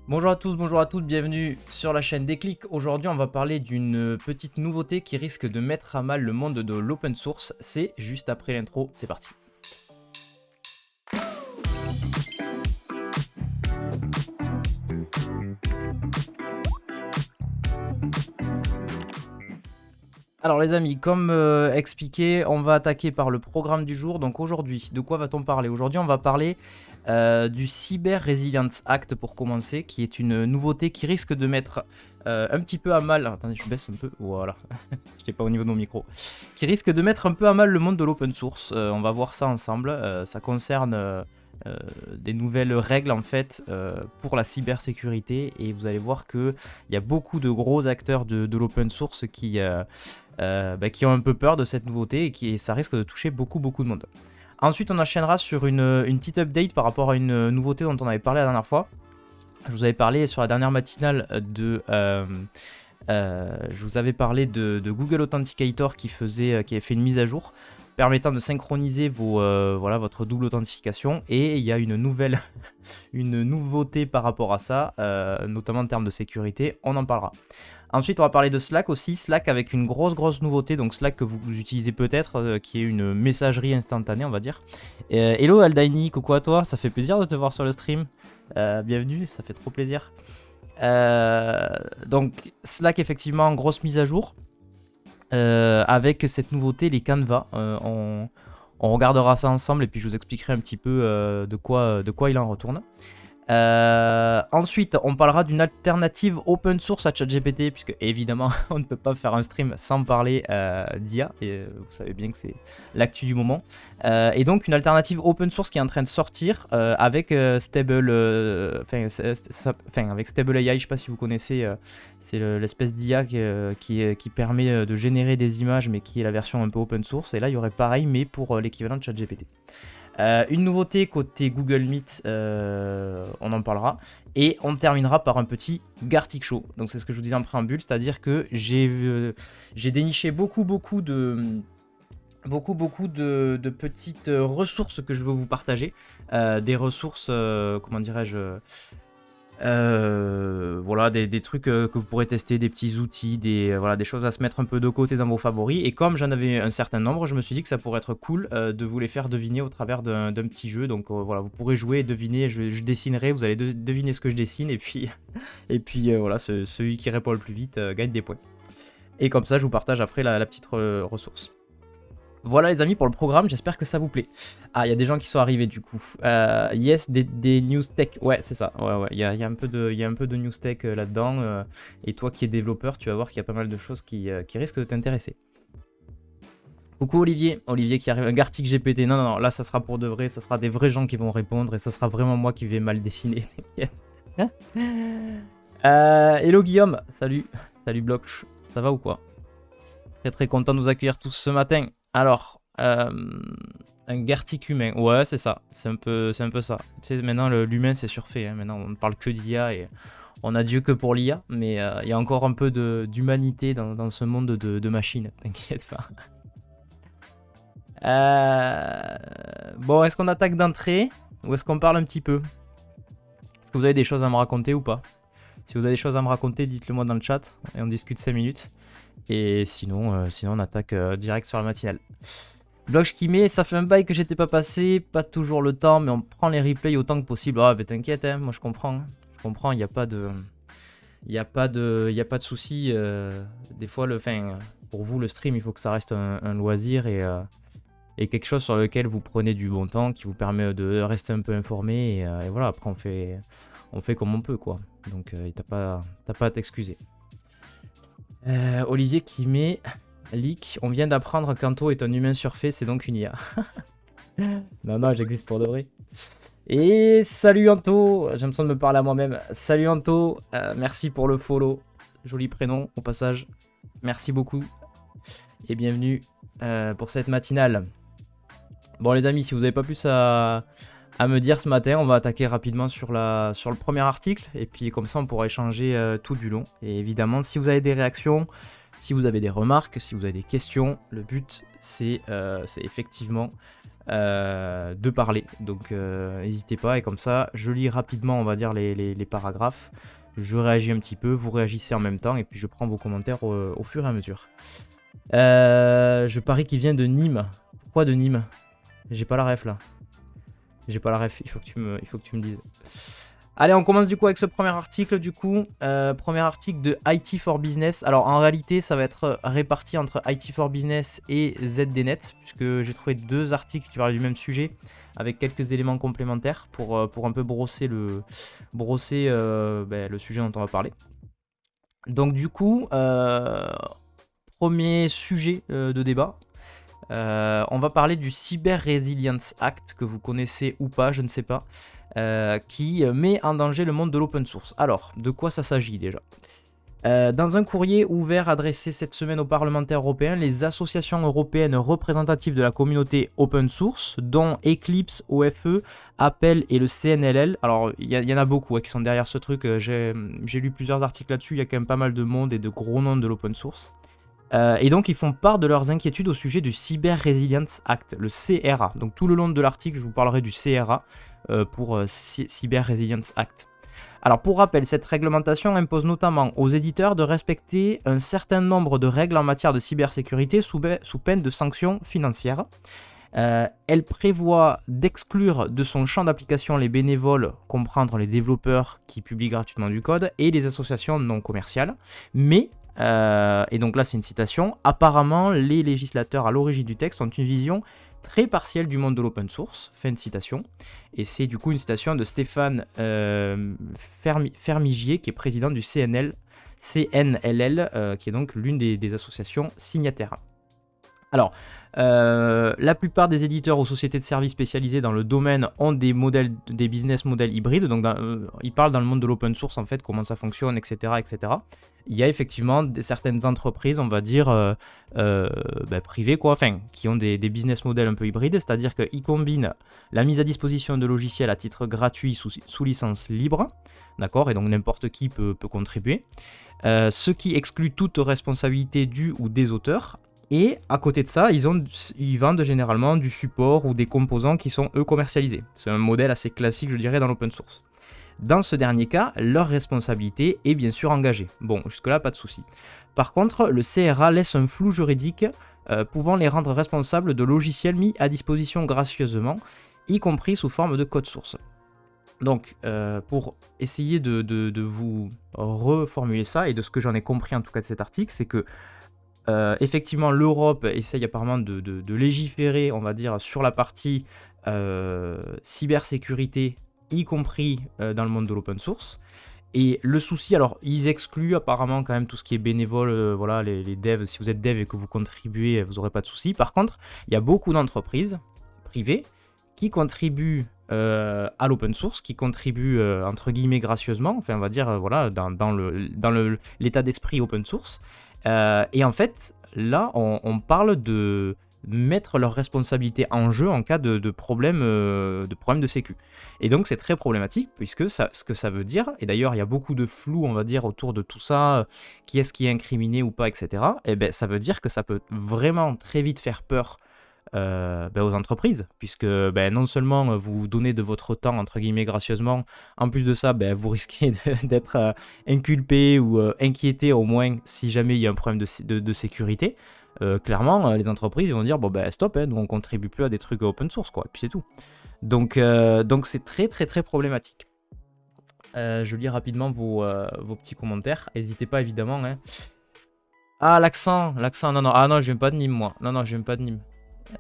Bonjour à tous, bonjour à toutes, bienvenue sur la chaîne Déclic. Aujourd'hui, on va parler d'une petite nouveauté qui risque de mettre à mal le monde de l'open source. C'est juste après l'intro, c'est parti. Alors les amis, comme expliqué, on va attaquer par le programme du jour. Donc aujourd'hui, de quoi va-t-on parler? Aujourd'hui, on va parler du Cyber Resilience Act pour commencer, qui est une nouveauté qui risque de mettre un petit peu à mal... Attendez, je baisse un peu, voilà, je n'étais pas au niveau de mon micro. Qui risque de mettre un peu à mal le monde de l'open source. On va voir ça ensemble. Ça concerne des nouvelles règles en fait pour la cybersécurité, et vous allez voir qu'il y a beaucoup de gros acteurs de l'open source qui ont un peu peur de cette nouveauté et ça risque de toucher beaucoup de monde. Ensuite, on enchaînera sur une petite update par rapport à une nouveauté dont on avait parlé la dernière fois. Je vous avais parlé sur la dernière matinale je vous avais parlé de Google Authenticator qui avait fait une mise à jour permettant de synchroniser votre double authentification, et il y a une nouveauté par rapport à ça, notamment en termes de sécurité, on en parlera. Ensuite, on va parler de Slack aussi, Slack avec une grosse nouveauté, donc Slack que vous utilisez peut-être, qui est une messagerie instantanée, on va dire. Hello Aldaini, coucou à toi, ça fait plaisir de te voir sur le stream, bienvenue, ça fait trop plaisir. Donc Slack, effectivement, grosse mise à jour. Avec cette nouveauté, les canevas, on regardera ça ensemble et puis je vous expliquerai un petit peu de quoi il en retourne. Ensuite, on parlera d'une alternative open source à ChatGPT, puisque évidemment on ne peut pas faire un stream sans parler d'IA, et vous savez bien que c'est l'actu du moment. Et donc une alternative open source qui est en train de sortir avec Stable, avec Stable AI. Je sais pas si vous connaissez, c'est l'espèce d'IA qui permet de générer des images, mais qui est la version un peu open source. Et là il y aurait pareil, mais pour l'équivalent de ChatGPT. Une nouveauté côté Google Meet, on en parlera, et on terminera par un petit Gartic Show. Donc c'est ce que je vous disais en préambule, c'est-à-dire que j'ai déniché beaucoup de petites ressources que je veux vous partager, des ressources, comment dirais-je, voilà, des trucs que vous pourrez tester, des petits outils, des choses à se mettre un peu de côté dans vos favoris. Et comme j'en avais un certain nombre, je me suis dit que ça pourrait être cool de vous les faire deviner au travers d'un petit jeu. Donc voilà, vous pourrez jouer et deviner, je dessinerai, vous allez deviner ce que je dessine, et puis, voilà, celui qui répond le plus vite gagne des points. Et comme ça, je vous partage après la petite ressource. Voilà les amis pour le programme, j'espère que ça vous plaît. Ah, il y a des gens qui sont arrivés du coup. Yes, des news tech, ouais c'est ça, ouais, il y a un peu de news tech là-dedans. Et toi qui es développeur, tu vas voir qu'il y a pas mal de choses qui risquent de t'intéresser. Coucou Olivier qui arrive, un Gartic GPT, non, là ça sera pour de vrai, ça sera des vrais gens qui vont répondre, et ça sera vraiment moi qui vais mal dessiner, t'inquiète. Hello Guillaume, salut Bloch, ça va ou quoi? Très content de vous accueillir tous ce matin. Alors, un Gartic humain, ouais c'est ça, c'est un peu ça. Tu sais, maintenant l'humain c'est surfait, hein. Maintenant on ne parle que d'IA et on a Dieu que pour l'IA, mais il y a encore un peu d'humanité dans ce monde de machines, t'inquiète pas. Bon, est-ce qu'on attaque d'entrée ou est-ce qu'on parle un petit peu? Est-ce que vous avez des choses à me raconter ou pas? Si vous avez des choses à me raconter, dites-le moi dans le chat et on discute 5 minutes. Et sinon on attaque direct sur la matinale. Bloch qui met, ça fait un bail que j'étais pas passé, pas toujours le temps, mais on prend les replays autant que possible. Ah, mais t'inquiète, hein, moi je comprends, il n'y a pas de souci. Des fois, pour vous, le stream, il faut que ça reste un loisir et quelque chose sur lequel vous prenez du bon temps, qui vous permet de rester un peu informé. Et voilà, après on fait comme on peut, quoi. Donc t'as pas à t'excuser. Olivier qui met leak, on vient d'apprendre qu'Anto est un humain surfait, c'est donc une IA. non, j'existe pour de vrai. Et salut Anto, j'ai l'impression de me parler à moi-même. Salut Anto, merci pour le follow, joli prénom au passage. Merci beaucoup et bienvenue pour cette matinale. Bon les amis, si vous n'avez pas plus à me dire ce matin, on va attaquer rapidement sur le premier article, et puis comme ça on pourra échanger tout du long. Et évidemment, si vous avez des réactions, si vous avez des remarques, si vous avez des questions, le but c'est effectivement de parler. Donc n'hésitez pas, et comme ça je lis rapidement, on va dire, les paragraphes, je réagis un petit peu, vous réagissez en même temps, et puis je prends vos commentaires au fur et à mesure. Je parie qu'il vient de Nîmes. Pourquoi de Nîmes? J'ai pas la ref là. J'ai pas la ref, il faut que tu me dises. Allez, on commence du coup avec ce premier article du coup. Premier article de IT for Business. Alors en réalité, ça va être réparti entre IT for Business et ZDNet, puisque j'ai trouvé 2 articles qui parlent du même sujet, avec quelques éléments complémentaires pour un peu brosser le sujet dont on va parler. Donc du coup, premier sujet de débat. On va parler du Cyber Resilience Act, que vous connaissez ou pas, je ne sais pas, qui met en danger le monde de l'open source. Alors, de quoi ça s'agit déjà? Dans un courrier ouvert adressé cette semaine aux parlementaires européens, les associations européennes représentatives de la communauté open source, dont Eclipse, OFE, Apple et le CNLL, alors il y en a beaucoup qui sont derrière ce truc, j'ai lu plusieurs articles là-dessus, il y a quand même pas mal de monde et de gros noms de l'open source. Et donc ils font part de leurs inquiétudes au sujet du Cyber Resilience Act, le CRA. Donc tout le long de l'article, je vous parlerai du CRA pour Cyber Resilience Act. Alors pour rappel, cette réglementation impose notamment aux éditeurs de respecter un certain nombre de règles en matière de cybersécurité sous peine de sanctions financières. Elle prévoit d'exclure de son champ d'application les bénévoles, comprendre les développeurs qui publient gratuitement du code, et les associations non commerciales. Mais et donc là c'est une citation, apparemment les législateurs à l'origine du texte ont une vision très partielle du monde de l'open source, fin de citation, et c'est du coup une citation de Stéphane Fermigier, qui est président du CNLL, qui est donc l'une des associations signataires. Alors, la plupart des éditeurs ou sociétés de services spécialisées dans le domaine ont des business models hybrides, donc ils parlent dans le monde de l'open source en fait, comment ça fonctionne, etc. etc. Il y a effectivement certaines entreprises, on va dire, privées, qui ont des business models un peu hybrides, c'est-à-dire qu'ils combinent la mise à disposition de logiciels à titre gratuit sous licence libre, d'accord, et donc n'importe qui peut contribuer, ce qui exclut toute responsabilité du ou des auteurs. Et à côté de ça, ils vendent généralement du support ou des composants qui sont eux commercialisés. C'est un modèle assez classique, je dirais, dans l'open source. Dans ce dernier cas, leur responsabilité est bien sûr engagée. Bon, jusque-là, pas de souci. Par contre, le CRA laisse un flou juridique pouvant les rendre responsables de logiciels mis à disposition gracieusement, y compris sous forme de code source. Donc, pour essayer de vous reformuler ça, et de ce que j'en ai compris en tout cas de cet article, c'est que effectivement, l'Europe essaye apparemment de légiférer, on va dire, sur la partie cybersécurité, y compris dans le monde de l'open source. Et le souci, alors, ils excluent apparemment quand même tout ce qui est bénévole, voilà, les devs. Si vous êtes dev et que vous contribuez, vous n'aurez pas de souci. Par contre, il y a beaucoup d'entreprises privées qui contribuent à l'open source, qui contribuent entre guillemets gracieusement, enfin on va dire voilà, dans l'état d'esprit open source. Et en fait, là, on parle de mettre leurs responsabilités en jeu en cas de problème de sécu. Et donc, c'est très problématique, puisque ce que ça veut dire, et d'ailleurs, il y a beaucoup de flou, on va dire, autour de tout ça, qui est-ce qui est incriminé ou pas, etc. Et ben, ça veut dire que ça peut vraiment très vite faire peur aux entreprises, puisque non seulement vous donnez de votre temps entre guillemets gracieusement, en plus de ça vous risquez d'être inculpé ou inquiété au moins si jamais il y a un problème de sécurité. Clairement les entreprises vont dire stop, nous on contribue plus à des trucs open source quoi, et puis c'est tout. Donc c'est très très très problématique. Je lis rapidement vos petits commentaires, n'hésitez pas évidemment hein. Ah l'accent, non je viens pas de Nîmes moi, non je viens pas de Nîmes.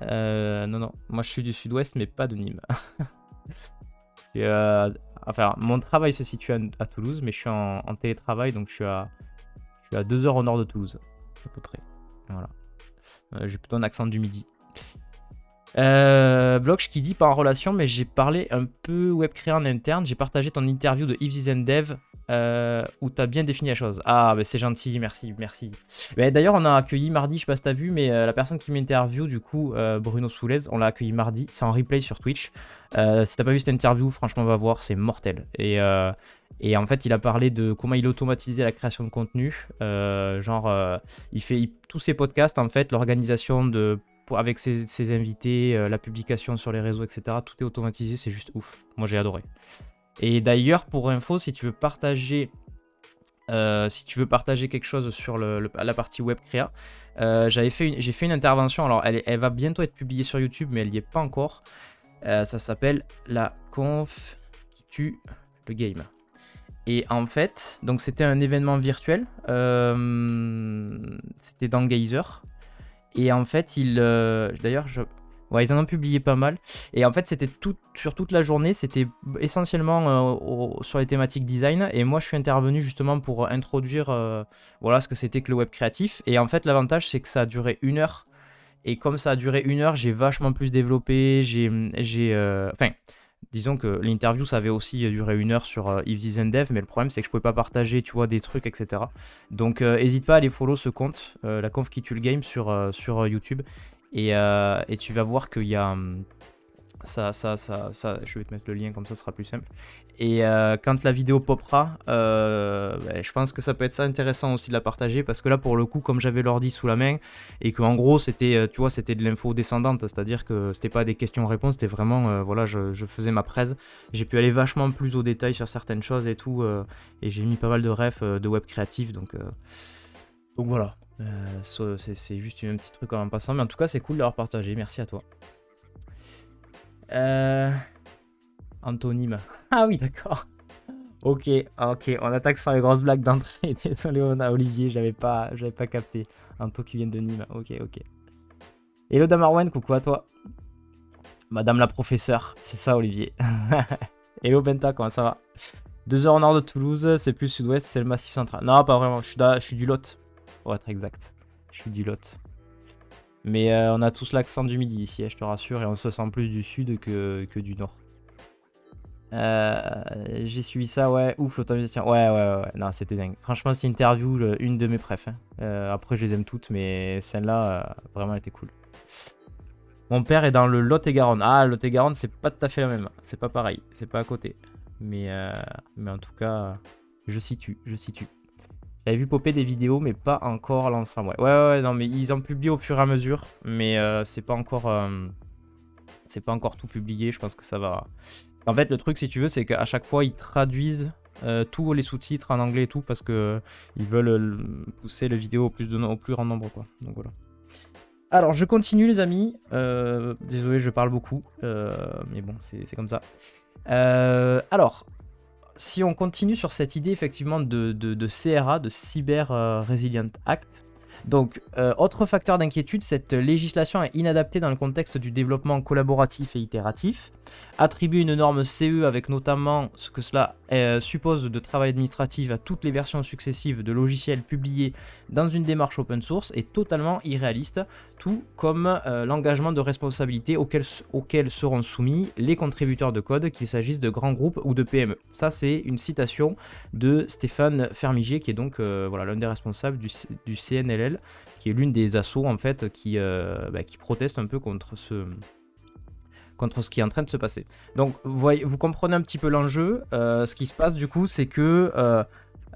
Non, moi je suis du sud-ouest mais pas de Nîmes. Enfin, mon travail se situe à Toulouse, mais je suis en télétravail, donc je suis à 2 heures au nord de Toulouse, à peu près. Voilà. J'ai plutôt un accent du midi. Bloch qui dit pas en relation, mais j'ai parlé un peu web créé en interne. J'ai partagé ton interview de If This and Dev où tu as bien défini la chose. Ah, c'est gentil, merci. D'ailleurs, on a accueilli mardi, je sais pas si t'as vu, mais la personne qui m'interview, du coup, Bruno Soulez, on l'a accueilli mardi. C'est en replay sur Twitch. Si t'as pas vu cette interview, franchement, va voir, c'est mortel. Et en fait, il a parlé de comment il automatisait la création de contenu. Il fait tous ses podcasts, en fait, l'organisation de avec ses invités, la publication sur les réseaux, etc. Tout est automatisé, c'est juste ouf. Moi j'ai adoré. Et d'ailleurs, pour info, si tu veux partager quelque chose sur la partie web créa, j'ai fait une intervention. Alors elle va bientôt être publiée sur YouTube, mais elle n'y est pas encore. Ça s'appelle la conf qui tue le game. Et en fait, donc c'était un événement virtuel. C'était dans Geyser. Et en fait, d'ailleurs, ils en ont publié pas mal. Et en fait, c'était sur toute la journée. C'était essentiellement sur les thématiques design. Et moi, je suis intervenu justement pour introduire ce que c'était que le web créatif. Et en fait, l'avantage, c'est que ça a duré 1 heure. Et comme ça a duré 1 heure, j'ai vachement plus développé. Disons que l'interview, ça avait aussi duré 1 heure sur If This and Dev, mais le problème, c'est que je pouvais pas partager, tu vois, des trucs, etc. Donc, n'hésite pas à aller follow ce compte, la conf qui tue le game sur YouTube. Et tu vas voir qu'il y a ça, je vais te mettre le lien, comme ça sera plus simple. Et quand la vidéo popera, je pense que ça peut être ça intéressant aussi de la partager, parce que là, pour le coup, comme j'avais l'ordi sous la main, et qu'en gros, c'était, tu vois, c'était de l'info descendante, c'est-à-dire que c'était pas des questions-réponses, c'était vraiment, je faisais ma presse. J'ai pu aller vachement plus au détail sur certaines choses et tout, et j'ai mis pas mal de refs de web créatif, donc voilà. C'est juste un petit truc en passant, mais en tout cas, c'est cool de l'avoir partagé, merci à toi. Antonyme. Ah oui, d'accord. Ok, on attaque sur les grosses blagues d'entrée. Désolé, Olivier, j'avais pas capté. Anto qui vient de Nîmes. Ok. Hello Damarwen, coucou à toi. Madame la professeure, c'est ça Olivier. Hello Benta, comment ça va? 2 heures au nord de Toulouse, c'est plus sud-ouest, c'est le massif central. Non, pas vraiment, je suis du Lot, pour être exact. Je suis du Lot. Mais on a tous l'accent du midi ici, je te rassure, et on se sent plus du sud que du nord. J'ai suivi ça, ouais. Ouf, l'automatisation. Ouais. Non, c'était dingue. Franchement, cette interview, une de mes préf. Après, je les aime toutes, mais celle-là, vraiment, elle était cool. Mon père est dans le Lot-et-Garonne. Ah, Lot-et-Garonne, c'est pas tout à fait la même. C'est pas pareil. C'est pas à côté. Mais en tout cas, je situe. J'avais vu popper des vidéos, mais pas encore l'ensemble. Ouais, non, mais ils en publient au fur et à mesure. Mais c'est pas encore tout publié. Je pense que ça va. En fait, le truc, si tu veux, c'est qu'à chaque fois, ils traduisent tous les sous-titres en anglais et tout, parce que ils veulent pousser la vidéo au plus grand nombre, quoi. Donc voilà. Alors, je continue, les amis. Désolé, je parle beaucoup. Mais bon, c'est comme ça. Alors, si on continue sur cette idée, effectivement, de CRA, de Cyber Resilient Act. Donc, autre facteur d'inquiétude, cette législation est inadaptée dans le contexte du développement collaboratif et itératif. Attribuer une norme CE avec notamment ce que cela suppose de travail administratif à toutes les versions successives de logiciels publiés dans une démarche open source est totalement irréaliste, tout comme l'engagement de responsabilité auquel seront soumis les contributeurs de code, qu'il s'agisse de grands groupes ou de PME. Ça, c'est une citation de Stéphane Fermigier, qui est donc l'un des responsables du CNLL, qui est l'une des assos en fait qui proteste un peu contre ce qui est en train de se passer. Donc vous comprenez un petit peu l'enjeu. Ce qui se passe du coup, c'est que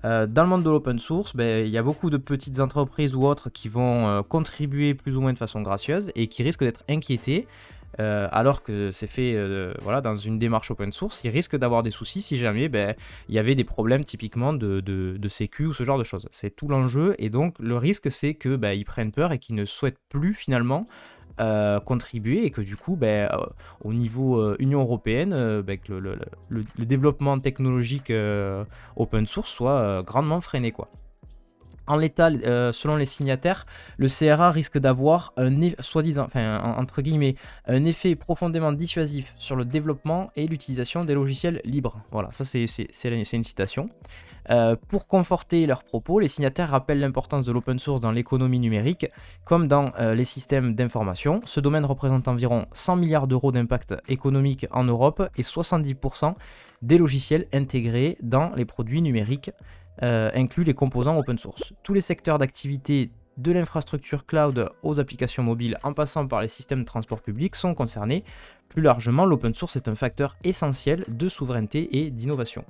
dans le monde de l'open source, il y a beaucoup de petites entreprises ou autres qui vont contribuer plus ou moins de façon gracieuse et qui risquent d'être inquiétées. Alors que c'est fait dans une démarche open source, ils risquent d'avoir des soucis si jamais il y avait des problèmes typiquement de sécu ou ce genre de choses. C'est tout l'enjeu, et donc le risque, c'est que ils prennent peur et qu'ils ne souhaitent plus finalement contribuer, et que du coup au niveau Union Européenne, que le développement technologique open source soit grandement freiné, quoi. En l'état, selon les signataires, le CRA risque d'avoir soi-disant, entre guillemets, un effet profondément dissuasif sur le développement et l'utilisation des logiciels libres. Voilà, ça c'est une citation. Pour conforter leurs propos, les signataires rappellent l'importance de l'open source dans l'économie numérique, comme dans les systèmes d'information. Ce domaine représente environ 100 milliards d'euros d'impact économique en Europe et 70% des logiciels intégrés dans les produits numériques inclut les composants open source. Tous les secteurs d'activité, de l'infrastructure cloud aux applications mobiles en passant par les systèmes de transport public, sont concernés. Plus largement, l'open source est un facteur essentiel de souveraineté et d'innovation.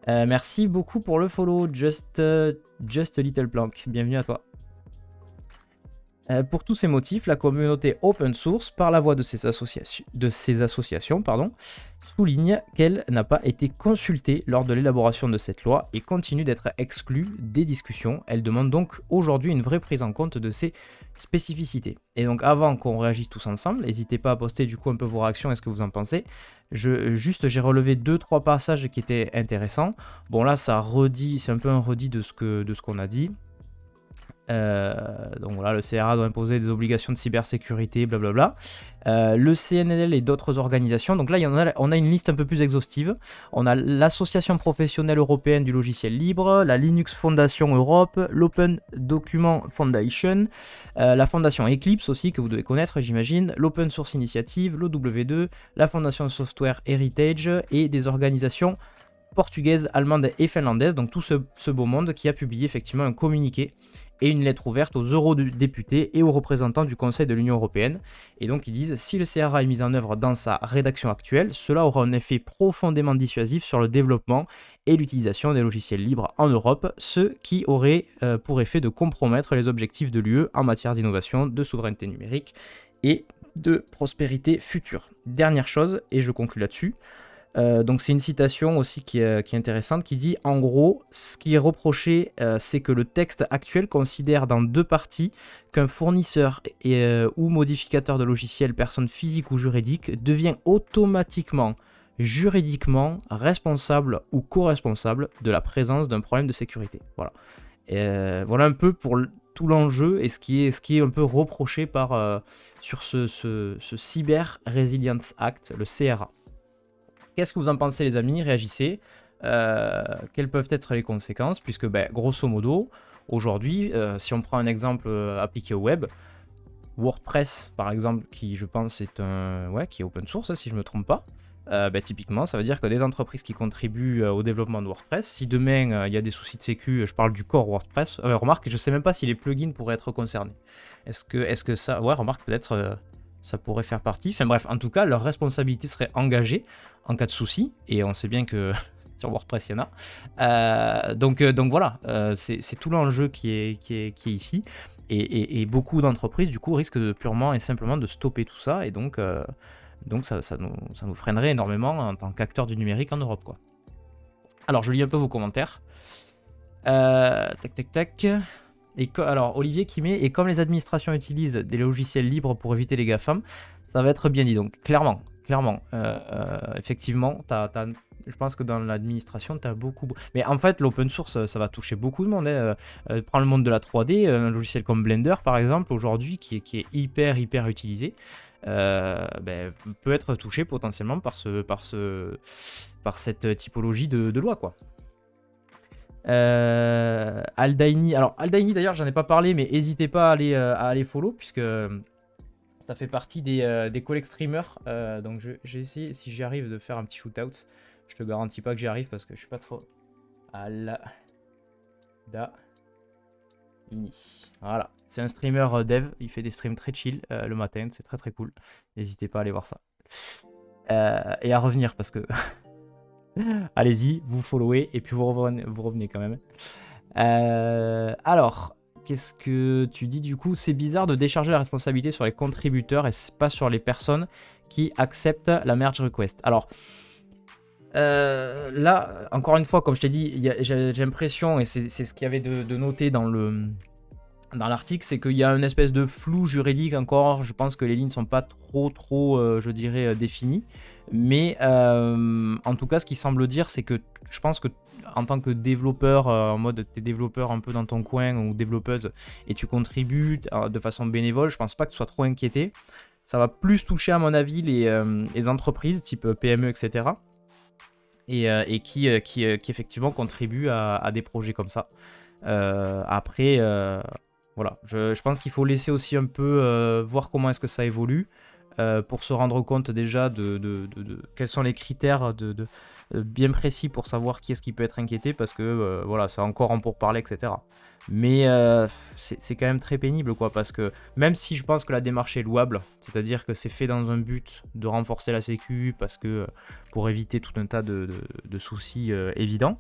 Merci beaucoup pour le follow, Just a Little Plank. Bienvenue à toi. Pour tous ces motifs, la communauté open source, par la voix de ces associations, souligne qu'elle n'a pas été consultée lors de l'élaboration de cette loi et continue d'être exclue des discussions. Elle demande donc aujourd'hui une vraie prise en compte de ces spécificités. Et donc avant qu'on réagisse tous ensemble, n'hésitez pas à poster du coup un peu vos réactions et ce que vous en pensez. J'ai relevé 2-3 passages qui étaient intéressants. Bon là ça redit, c'est un peu un redit de ce qu'on a dit. Donc voilà, le CRA doit imposer des obligations de cybersécurité, blablabla. Le CNLL et d'autres organisations. Donc là, on a une liste un peu plus exhaustive. On a l'Association professionnelle européenne du logiciel libre, la Linux Foundation Europe, l'Open Document Foundation, la Fondation Eclipse aussi, que vous devez connaître, j'imagine, l'Open Source Initiative, l'OW2, la Fondation Software Heritage et des organisations portugaises, allemandes et finlandaises. Donc tout ce beau monde qui a publié effectivement un communiqué et une lettre ouverte aux eurodéputés et aux représentants du Conseil de l'Union européenne. Et donc ils disent, si le CRA est mis en œuvre dans sa rédaction actuelle, cela aura un effet profondément dissuasif sur le développement et l'utilisation des logiciels libres en Europe, ce qui aurait pour effet de compromettre les objectifs de l'UE en matière d'innovation, de souveraineté numérique et de prospérité future. Dernière chose, et je conclus là-dessus, donc c'est une citation aussi qui est intéressante qui dit en gros ce qui est reproché c'est que le texte actuel considère dans 2 parties qu'un fournisseur ou modificateur de logiciel, personne physique ou juridique, devient automatiquement juridiquement responsable ou co-responsable de la présence d'un problème de sécurité. Voilà. Voilà un peu pour tout l'enjeu et ce qui est un peu reproché sur ce Cyber Resilience Act, le CRA. Qu'est-ce que vous en pensez les amis? Réagissez. Quelles peuvent être les conséquences? Puisque grosso modo, aujourd'hui, si on prend un exemple appliqué au web, WordPress par exemple, qui je pense est qui est open source, si je ne me trompe pas, typiquement ça veut dire que des entreprises qui contribuent au développement de WordPress, si demain il y a des soucis de sécu, je parle du core WordPress, remarque, je ne sais même pas si les plugins pourraient être concernés. Est-ce que ça... Ouais, remarque, peut-être... ça pourrait faire partie. Enfin bref, en tout cas, leur responsabilité serait engagée en cas de souci. Et on sait bien que sur WordPress, il y en a. Donc voilà, c'est tout l'enjeu qui est ici. Et beaucoup d'entreprises, du coup, risquent purement et simplement de stopper tout ça. Et donc ça nous freinerait énormément en tant qu'acteur du numérique en Europe, quoi. Alors, je lis un peu vos commentaires. Tac. Alors, Olivier qui met, et comme les administrations utilisent des logiciels libres pour éviter les GAFAM, ça va être bien dit. Donc, clairement, effectivement, je pense que dans l'administration, tu as beaucoup... Mais en fait, l'open source, ça va toucher beaucoup de monde. Prends le monde de la 3D, un logiciel comme Blender, par exemple, aujourd'hui, qui est hyper utilisé, peut être touché potentiellement par cette typologie de loi, quoi. Aldaini, alors Aldaini d'ailleurs j'en ai pas parlé, mais n'hésitez pas à aller follow puisque ça fait partie des collègues streamers, donc j'ai essayé, si j'y arrive, de faire un petit shootout. Je te garantis pas que j'y arrive parce que je suis pas trop... Aldaini, voilà, c'est un streamer dev, il fait des streams très chill le matin, c'est très cool, n'hésitez pas à aller voir ça, et à revenir parce que allez-y, vous followez et puis vous revenez quand même. Alors, qu'est-ce que tu dis du coup? C'est bizarre de décharger la responsabilité sur les contributeurs et pas sur les personnes qui acceptent la merge request. Alors, là, encore une fois, comme je t'ai dit, j'ai l'impression, et c'est ce qu'il y avait de noté dans l'article, c'est qu'il y a une espèce de flou juridique encore. Je pense que les lignes ne sont pas trop je dirais, définies. Mais en tout cas, ce qui semble dire, c'est que je pense que en tant que développeur, en mode t'es développeur un peu dans ton coin ou développeuse et tu contribues de façon bénévole, je pense pas que tu sois trop inquiété. Ça va plus toucher à mon avis les entreprises type PME, etc. Et qui effectivement contribuent à des projets comme ça. Après, voilà, je pense qu'il faut laisser aussi un peu voir comment est-ce que ça évolue. Pour se rendre compte déjà de quels sont les critères bien précis pour savoir qui est-ce qui peut être inquiété, parce que voilà, c'est encore en pourparlers, etc. Mais c'est quand même très pénible, quoi, parce que même si je pense que la démarche est louable, c'est-à-dire que c'est fait dans un but de renforcer la sécu, parce que pour éviter tout un tas de soucis évidents,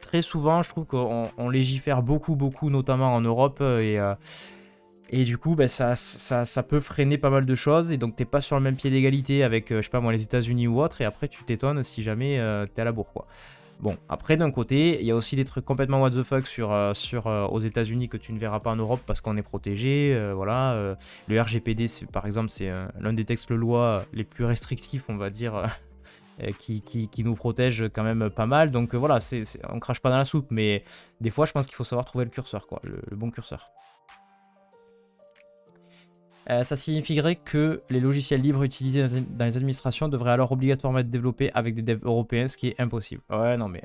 très souvent, je trouve qu'on légifère beaucoup, notamment en Europe, et du coup, ça peut freiner pas mal de choses, et donc t'es pas sur le même pied d'égalité avec, je sais pas moi, les États-Unis ou autre, et après tu t'étonnes si jamais t'es à la bourre, quoi. Bon, après, d'un côté, il y a aussi des trucs complètement what the fuck aux États-Unis que tu ne verras pas en Europe parce qu'on est protégé. Voilà, le RGPD, par exemple, c'est l'un des textes de loi les plus restrictifs, on va dire, qui nous protège quand même pas mal. Donc voilà, on crache pas dans la soupe, mais des fois, je pense qu'il faut savoir trouver le curseur, quoi, le bon curseur. Ça signifierait que les logiciels libres utilisés dans les administrations devraient alors obligatoirement être développés avec des devs européens, ce qui est impossible. Ouais, non, mais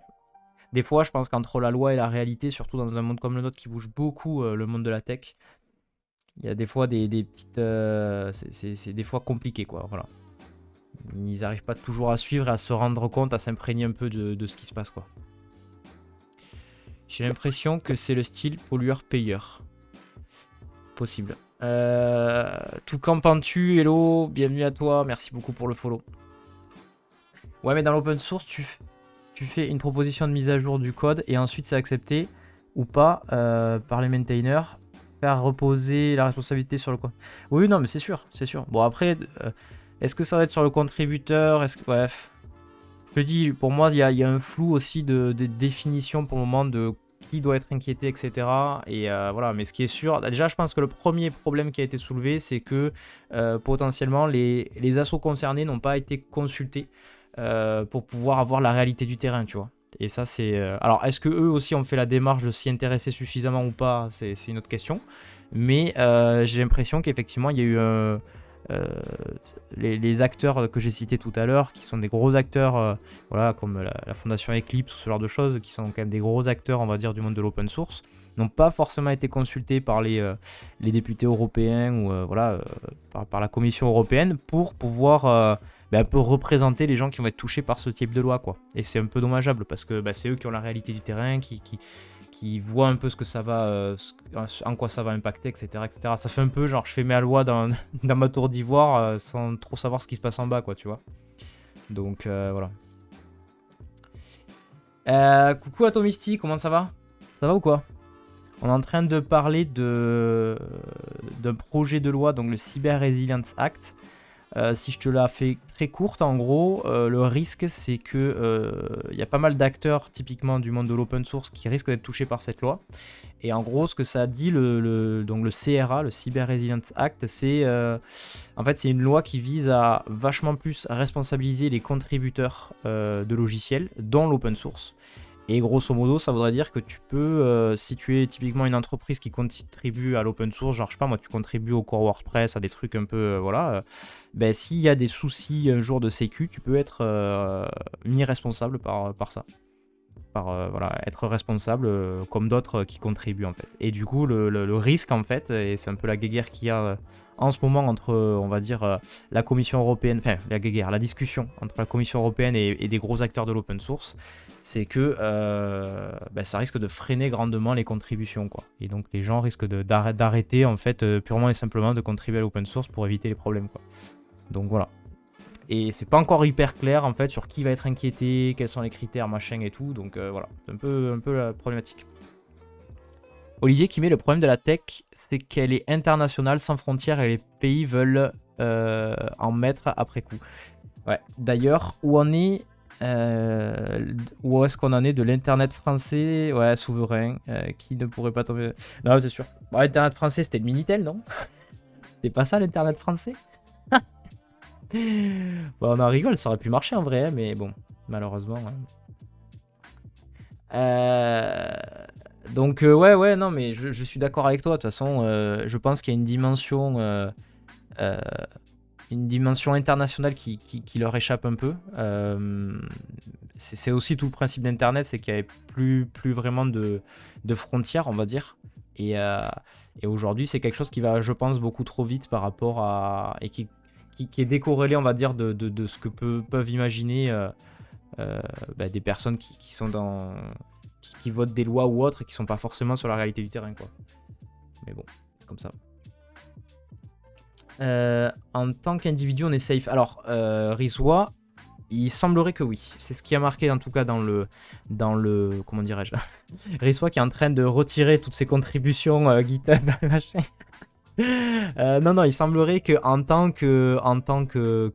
des fois, je pense qu'entre la loi et la réalité, surtout dans un monde comme le nôtre qui bouge beaucoup, le monde de la tech, il y a des fois des petites. C'est des fois compliqué, quoi. Voilà. Ils n'arrivent pas toujours à suivre et à se rendre compte, à s'imprégner un peu de ce qui se passe, quoi. J'ai l'impression que c'est le style pollueur-payeur. Possible. Tout qu'en penses-tu? Hello, bienvenue à toi, merci beaucoup pour le follow. Ouais, mais dans l'open source, tu fais une proposition de mise à jour du code et ensuite c'est accepté ou pas par les maintainers. Faire reposer la responsabilité sur le code. Oui, non, mais c'est sûr, c'est sûr. Bon, après, est-ce que ça va être sur le contributeur? Bref. Je te dis, pour moi, il y a un flou aussi de définition pour le moment de qui doit être inquiété, etc. Et voilà, mais ce qui est sûr, déjà, je pense que le premier problème qui a été soulevé, c'est que potentiellement, les assos concernés n'ont pas été consultés pour pouvoir avoir la réalité du terrain, tu vois. Et ça, c'est... Alors, est-ce que eux aussi ont fait la démarche de s'y intéresser suffisamment ou pas? C'est une autre question. Mais j'ai l'impression qu'effectivement, il y a eu... les acteurs que j'ai cités tout à l'heure, qui sont des gros acteurs, voilà, comme la fondation Eclipse, ce genre de choses, qui sont quand même des gros acteurs, on va dire, du monde de l'open source, n'ont pas forcément été consultés par les députés européens ou voilà, par la Commission européenne pour pouvoir un peu représenter les gens qui vont être touchés par ce type de loi, quoi. Et c'est un peu dommageable parce que c'est eux qui ont la réalité du terrain, qui voient un peu ce que ça va, en quoi ça va impacter, etc., etc. Ça fait un peu genre je fais mes lois dans ma tour d'ivoire sans trop savoir ce qui se passe en bas, quoi, tu vois. Donc voilà. Coucou Atomisty, comment ça va? Ça va ou quoi? On est en train de parler d'un projet de loi, donc le Cyber Resilience Act. Si je te la fais très courte, en gros, le risque, c'est que y a pas mal d'acteurs, typiquement du monde de l'open source, qui risquent d'être touchés par cette loi. Et en gros, ce que ça dit, donc le CRA, le Cyber Resilience Act, c'est en fait, c'est une loi qui vise à vachement plus responsabiliser les contributeurs de logiciels dans l'open source. Et grosso modo, ça voudrait dire que tu peux, si tu es typiquement une entreprise qui contribue à l'open source, genre je sais pas moi, tu contribues au core WordPress, à des trucs un peu, voilà, s'il y a des soucis un jour de sécu, tu peux être mis responsable par ça. Voilà, être responsable comme d'autres qui contribuent en fait. Et du coup, le risque en fait, et c'est un peu la guéguerre qu'il y a en ce moment entre, on va dire, la Commission européenne, enfin la discussion entre la Commission européenne et des gros acteurs de l'open source, c'est que ça risque de freiner grandement les contributions, quoi. Et donc les gens risquent d'arrêter en fait purement et simplement de contribuer à l'open source pour éviter les problèmes, quoi. Donc voilà. Et c'est pas encore hyper clair en fait sur qui va être inquiété, quels sont les critères, machin et tout. Donc voilà, c'est un peu la problématique. Olivier qui met le problème de la tech, c'est qu'elle est internationale, sans frontières, et les pays veulent en mettre après coup. Ouais. D'ailleurs, où est-ce qu'on en est de l'internet français? Ouais, souverain, qui ne pourrait pas tomber. Non, c'est sûr. Bon, l'internet français, c'était le Minitel, non? C'est pas ça l'internet français? Bon, on en rigole, ça aurait pu marcher en vrai, mais bon, malheureusement. Donc ouais, non, mais je suis d'accord avec toi. De toute façon, je pense qu'il y a une dimension internationale qui leur échappe un peu. C'est aussi tout le principe d'Internet, c'est qu'il n'y avait plus vraiment de frontières, on va dire. Et aujourd'hui, c'est quelque chose qui va, je pense, beaucoup trop vite par rapport à... et qui est décorrélé, on va dire, de ce que peuvent imaginer des personnes qui sont qui votent des lois ou autres et qui sont pas forcément sur la réalité du terrain, quoi. Mais bon, c'est comme ça. En tant qu'individu, on est safe. Alors, Rizwa, Il semblerait que oui. C'est ce qui a marqué en tout cas dans le comment dirais-je, Riswa qui est en train de retirer toutes ses contributions GitHub, machin. Non, il semblerait que en tant que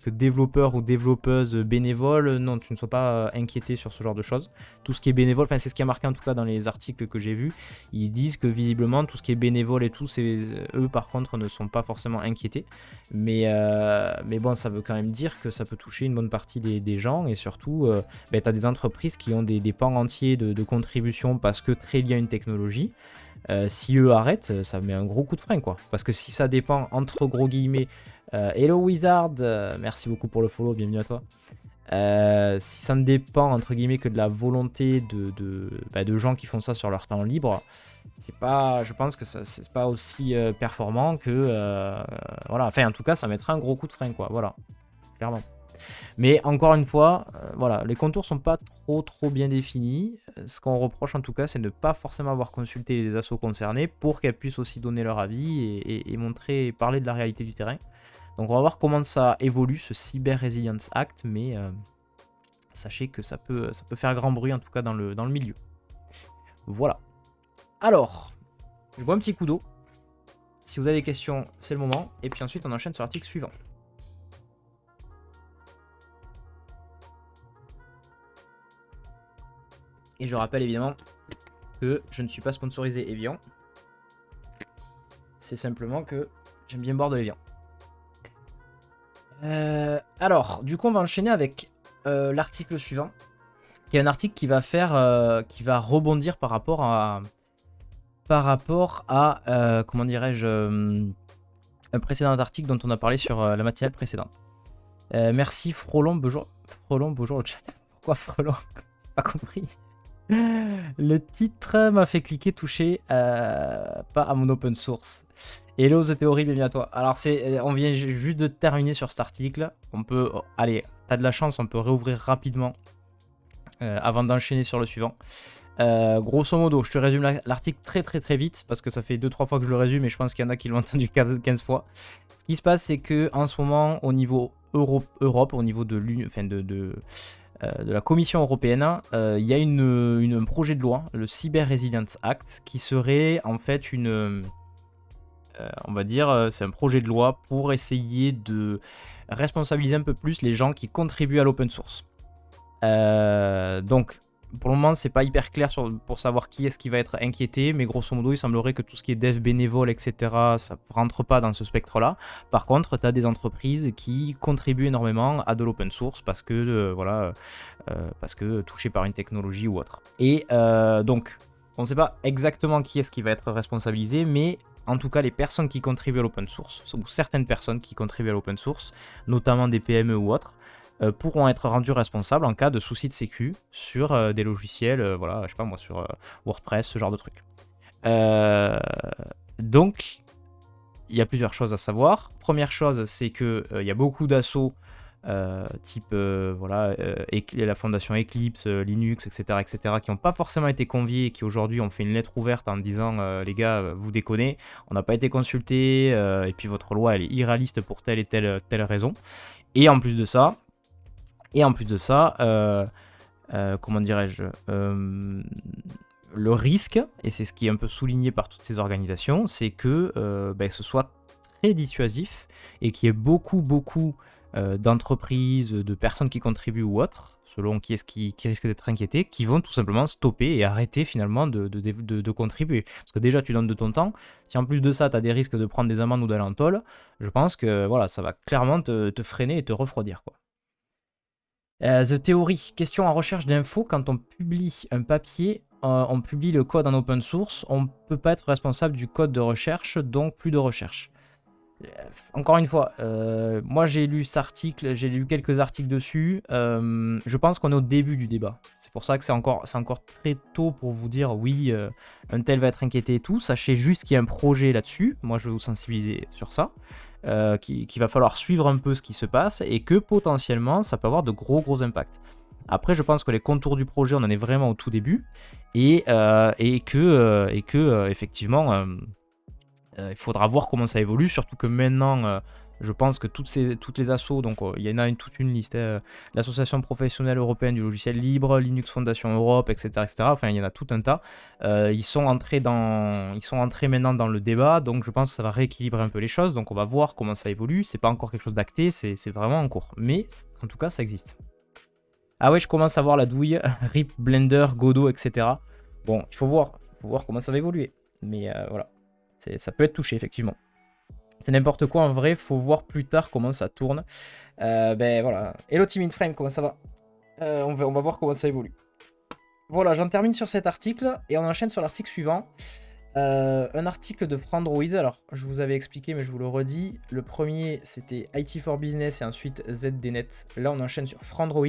développeur ou développeuse bénévole, non, tu ne sois pas inquiété sur ce genre de choses. Tout ce qui est bénévole, enfin c'est ce qui a marqué en tout cas dans les articles que j'ai vus, ils disent que visiblement tout ce qui est bénévole et tout, eux par contre ne sont pas forcément inquiétés. Mais bon, ça veut quand même dire que ça peut toucher une bonne partie des gens et surtout, tu as des entreprises qui ont des pans entiers de contribution parce que très liés à une technologie. Si eux arrêtent, ça met un gros coup de frein quoi. Parce que si ça dépend entre gros guillemets, Hello Wizard, merci beaucoup pour le follow, bienvenue à toi. Si ça ne dépend entre guillemets que de la volonté de gens qui font ça sur leur temps libre, je pense que c'est pas aussi performant que voilà. Enfin en tout cas ça mettra un gros coup de frein quoi. Voilà, clairement. Mais encore une fois, voilà, les contours sont pas trop bien définis. Ce qu'on reproche en tout cas, c'est de ne pas forcément avoir consulté les assos concernés pour qu'elles puissent aussi donner leur avis et montrer et parler de la réalité du terrain. Donc on va voir comment ça évolue ce Cyber Resilience Act, mais sachez que ça peut faire grand bruit en tout cas dans le milieu. Voilà. Alors, je bois un petit coup d'eau. Si vous avez des questions, c'est le moment. Et puis ensuite, on enchaîne sur l'article suivant. Et je rappelle évidemment que je ne suis pas sponsorisé Evian. C'est simplement que j'aime bien boire de l'Evian. Alors, du coup, on va enchaîner avec l'article suivant, qui est un article qui va rebondir par rapport à comment dirais-je, un précédent article dont on a parlé sur la matinale précédente. Merci Frolon, bonjour le chat. Pourquoi Frolon? Pas compris. Le titre m'a fait cliquer toucher pas à mon open source. Hello The Theory, bienvenue à toi. Alors on vient juste de terminer sur cet article. On peut, allez, t'as de la chance, on peut réouvrir rapidement avant d'enchaîner sur le suivant. Grosso modo, je te résume l'article très vite parce que ça fait 2-3 fois que je le résume et je pense qu'il y en a qui l'ont entendu 15 fois. Ce qui se passe, c'est que en ce moment, au niveau Europe, au niveau de l'Union, enfin de la Commission européenne, il y a un projet de loi, le Cyber Resilience Act, qui serait en fait on va dire, c'est un projet de loi pour essayer de responsabiliser un peu plus les gens qui contribuent à l'open source. Donc, pour le moment, c'est pas hyper clair pour savoir qui est-ce qui va être inquiété, mais grosso modo, il semblerait que tout ce qui est dev bénévole, etc., ça rentre pas dans ce spectre-là. Par contre, tu as des entreprises qui contribuent énormément à de l'open source parce que, parce que touchées par une technologie ou autre. Et donc, on ne sait pas exactement qui est-ce qui va être responsabilisé, mais en tout cas, les personnes qui contribuent à l'open source, ou certaines personnes qui contribuent à l'open source, notamment des PME ou autres, pourront être rendus responsables en cas de soucis de sécu sur des logiciels, voilà, je sais pas moi, sur WordPress, ce genre de trucs. Donc, il y a plusieurs choses à savoir. Première chose, c'est que il y a beaucoup d'assauts type la fondation Eclipse, Linux, etc., qui n'ont pas forcément été conviés et qui aujourd'hui ont fait une lettre ouverte en disant les gars, vous déconnez, on n'a pas été consulté, et puis votre loi elle est irréaliste pour telle et telle raison. Et en plus de ça, comment dirais-je, le risque, et c'est ce qui est un peu souligné par toutes ces organisations, c'est que ce soit très dissuasif et qu'il y ait beaucoup d'entreprises, de personnes qui contribuent ou autres, selon qui est-ce qui risque d'être inquiété, qui vont tout simplement stopper et arrêter finalement de contribuer. Parce que déjà tu donnes de ton temps, si en plus de ça tu as des risques de prendre des amendes ou d'aller en tôle, je pense que voilà, ça va clairement te freiner et te refroidir quoi. The Theory, question en recherche d'infos, quand on publie un papier, on publie le code en open source, on ne peut pas être responsable du code de recherche, donc plus de recherche. Encore une fois, moi j'ai lu cet article, j'ai lu quelques articles dessus, je pense qu'on est au début du débat. C'est pour ça que c'est encore très tôt pour vous dire oui, un tel va être inquiété et tout. Sachez juste qu'il y a un projet là-dessus, moi je vais vous sensibiliser sur ça. Qu'il va falloir suivre un peu ce qui se passe et que potentiellement ça peut avoir de gros impacts. Après je pense que les contours du projet on en est vraiment au tout début et que effectivement il faudra voir comment ça évolue, surtout que maintenant Je pense que toutes les assos, donc il y en a toute une liste, l'Association professionnelle européenne du logiciel libre, Linux Foundation Europe, etc. Enfin, il y en a tout un tas. Ils sont entrés maintenant dans le débat, donc je pense que ça va rééquilibrer un peu les choses. Donc on va voir comment ça évolue. C'est pas encore quelque chose d'acté, c'est vraiment en cours. Mais en tout cas, ça existe. Ah ouais, je commence à voir la douille, RIP, Blender, Godot, etc. Bon, il faut voir comment ça va évoluer. Mais voilà, ça peut être touché, effectivement. C'est n'importe quoi en vrai, faut voir plus tard comment ça tourne. Ben voilà. Hello Team Inframe, comment ça va? On va voir comment ça évolue. Voilà, j'en termine sur cet article et on enchaîne sur l'article suivant. Un article de Frandroid. Alors, je vous avais expliqué, mais je vous le redis. Le premier, c'était IT for Business et ensuite ZDNet. Là, on enchaîne sur Frandroid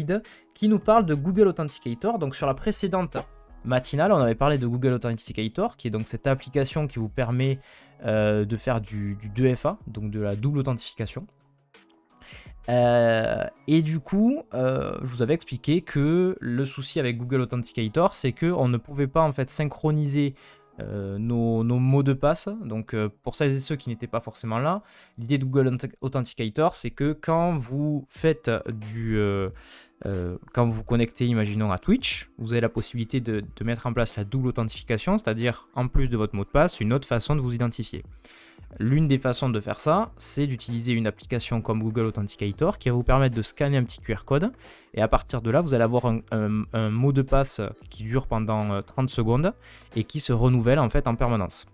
qui nous parle de Google Authenticator. Donc, sur la précédente matinale, on avait parlé de Google Authenticator, qui est donc cette application qui vous permet de faire du 2FA, donc de la double authentification. Et du coup, je vous avais expliqué que le souci avec Google Authenticator, c'est qu'on ne pouvait pas en fait synchroniser nos mots de passe. Donc pour celles et ceux qui n'étaient pas forcément là, l'idée de Google Authenticator, c'est que quand vous faites quand vous vous connectez, imaginons, à Twitch, vous avez la possibilité de mettre en place la double authentification, c'est-à-dire en plus de votre mot de passe, une autre façon de vous identifier. L'une des façons de faire ça, c'est d'utiliser une application comme Google Authenticator qui va vous permettre de scanner un petit QR code et à partir de là, vous allez avoir un mot de passe qui dure pendant 30 secondes et qui se renouvelle en fait en permanence.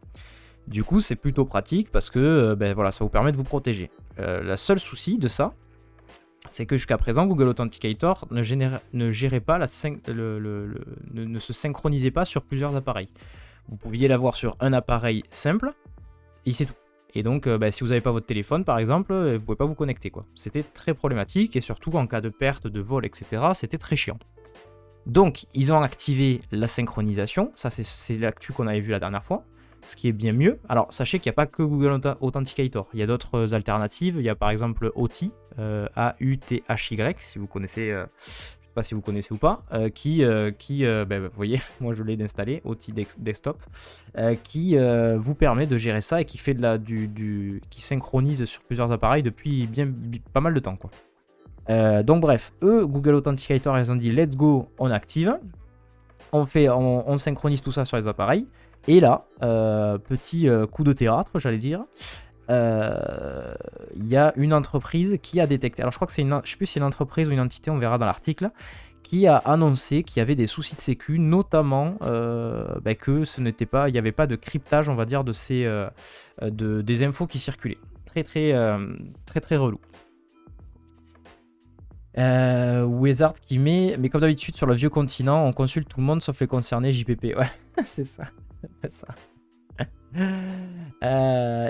Du coup, c'est plutôt pratique parce que voilà, ça vous permet de vous protéger. Le seul souci de ça, c'est que jusqu'à présent, Google Authenticator ne gérait pas ne se synchronisait pas sur plusieurs appareils. Vous pouviez l'avoir sur un appareil simple et c'est tout. Et donc, si vous n'avez pas votre téléphone, par exemple, vous ne pouvez pas vous connecter, quoi. C'était très problématique et surtout en cas de perte, de vol, etc., c'était très chiant. Donc, ils ont activé la synchronisation. Ça, c'est l'actu qu'on avait vu la dernière fois, ce qui est bien mieux. Alors, sachez qu'il n'y a pas que Google Authenticator. Il y a d'autres alternatives. Il y a par exemple Authy, A-U-T-H-Y, si vous connaissez... je ne sais pas si vous connaissez ou pas, vous voyez, moi je l'ai d'installer, Authy Desktop, qui vous permet de gérer ça et qui fait qui synchronise sur plusieurs appareils depuis pas mal de temps, quoi. Donc bref, Google Authenticator, ils ont dit let's go, on active, on synchronise tout ça sur les appareils, et là, petit coup de théâtre, j'allais dire. Il y a une entreprise qui a détecté, alors je crois que je sais plus si c'est une entreprise ou une entité, on verra dans l'article, qui a annoncé qu'il y avait des soucis de sécu, notamment que il n'y avait pas de cryptage, on va dire, des infos qui circulaient. Très relou. Wizard qui met, mais comme d'habitude sur le vieux continent, on consulte tout le monde sauf les concernés JPP. Ouais, c'est ça.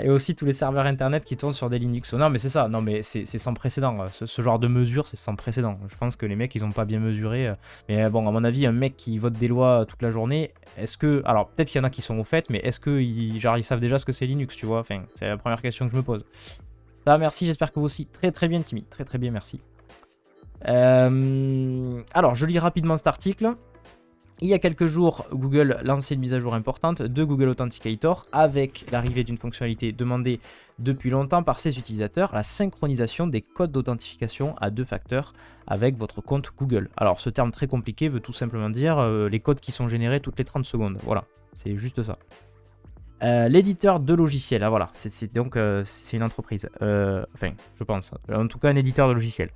Et aussi tous les serveurs internet qui tournent sur des Linux. Non mais c'est ça, non mais c'est sans précédent. Ce genre de mesure, c'est sans précédent. Je pense que les mecs ils ont pas bien mesuré. Mais bon, à mon avis, un mec qui vote des lois toute la journée, est-ce que... Alors peut-être qu'il y en a qui sont au fait, mais est-ce que ils savent déjà ce que c'est Linux, tu vois? Enfin, c'est la première question que je me pose. Ça, merci, j'espère que vous aussi. Très bien Timmy, très bien, merci. Alors, je lis rapidement cet article. Il y a quelques jours, Google lançait une mise à jour importante de Google Authenticator avec l'arrivée d'une fonctionnalité demandée depuis longtemps par ses utilisateurs, la synchronisation des codes d'authentification à 2 facteurs avec votre compte Google. Alors, ce terme très compliqué veut tout simplement dire les codes qui sont générés toutes les 30 secondes. Voilà, c'est juste ça. L'éditeur de logiciels, voilà, c'est une entreprise, enfin je pense, en tout cas un éditeur de logiciels.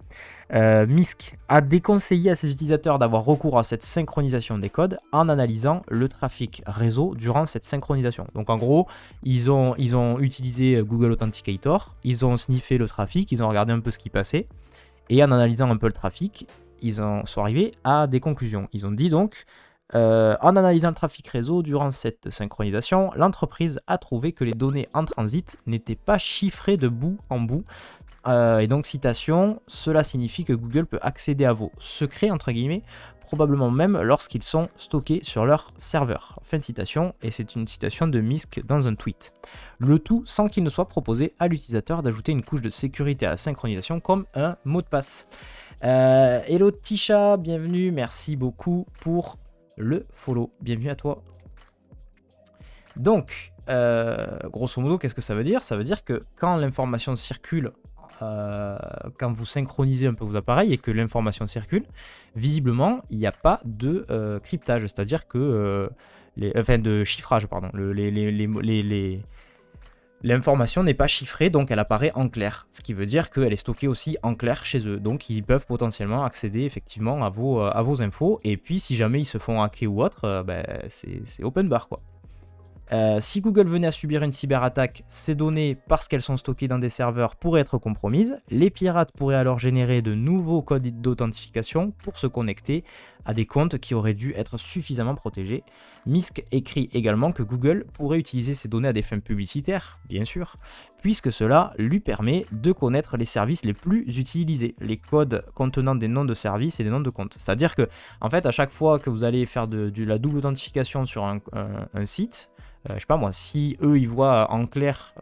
MISC a déconseillé à ses utilisateurs d'avoir recours à cette synchronisation des codes en analysant le trafic réseau durant cette synchronisation. Donc en gros, ils ont utilisé Google Authenticator, ils ont sniffé le trafic, ils ont regardé un peu ce qui passait, et en analysant un peu le trafic, ils en sont arrivés à des conclusions. Ils ont dit donc... en analysant le trafic réseau durant cette synchronisation, l'entreprise a trouvé que les données en transit n'étaient pas chiffrées de bout en bout. Et donc, citation, cela signifie que Google peut accéder à vos secrets, entre guillemets, probablement même lorsqu'ils sont stockés sur leur serveur. Fin de citation, et c'est une citation de MISC dans un tweet. Le tout sans qu'il ne soit proposé à l'utilisateur d'ajouter une couche de sécurité à la synchronisation comme un mot de passe. Hello Tisha, bienvenue, merci beaucoup pour le follow, bienvenue à toi. Donc, grosso modo, qu'est-ce que ça veut dire? Ça veut dire que quand l'information circule quand vous synchronisez un peu vos appareils et que l'information circule, visiblement, il n'y a pas de cryptage, c'est-à-dire que... enfin, de chiffrage, pardon. L'information n'est pas chiffrée, donc elle apparaît en clair. Ce qui veut dire qu'elle est stockée aussi en clair chez eux. Donc ils peuvent potentiellement accéder effectivement à vos infos. Et puis si jamais ils se font hacker ou autre, c'est open bar quoi. Si Google venait à subir une cyberattaque, ces données, parce qu'elles sont stockées dans des serveurs, pourraient être compromises. Les pirates pourraient alors générer de nouveaux codes d'authentification pour se connecter à des comptes qui auraient dû être suffisamment protégés. Misk écrit également que Google pourrait utiliser ces données à des fins publicitaires, bien sûr, puisque cela lui permet de connaître les services les plus utilisés, les codes contenant des noms de services et des noms de comptes. C'est-à-dire que, en fait, à chaque fois que vous allez faire de la double authentification sur un site, je sais pas moi, si eux ils voient en clair,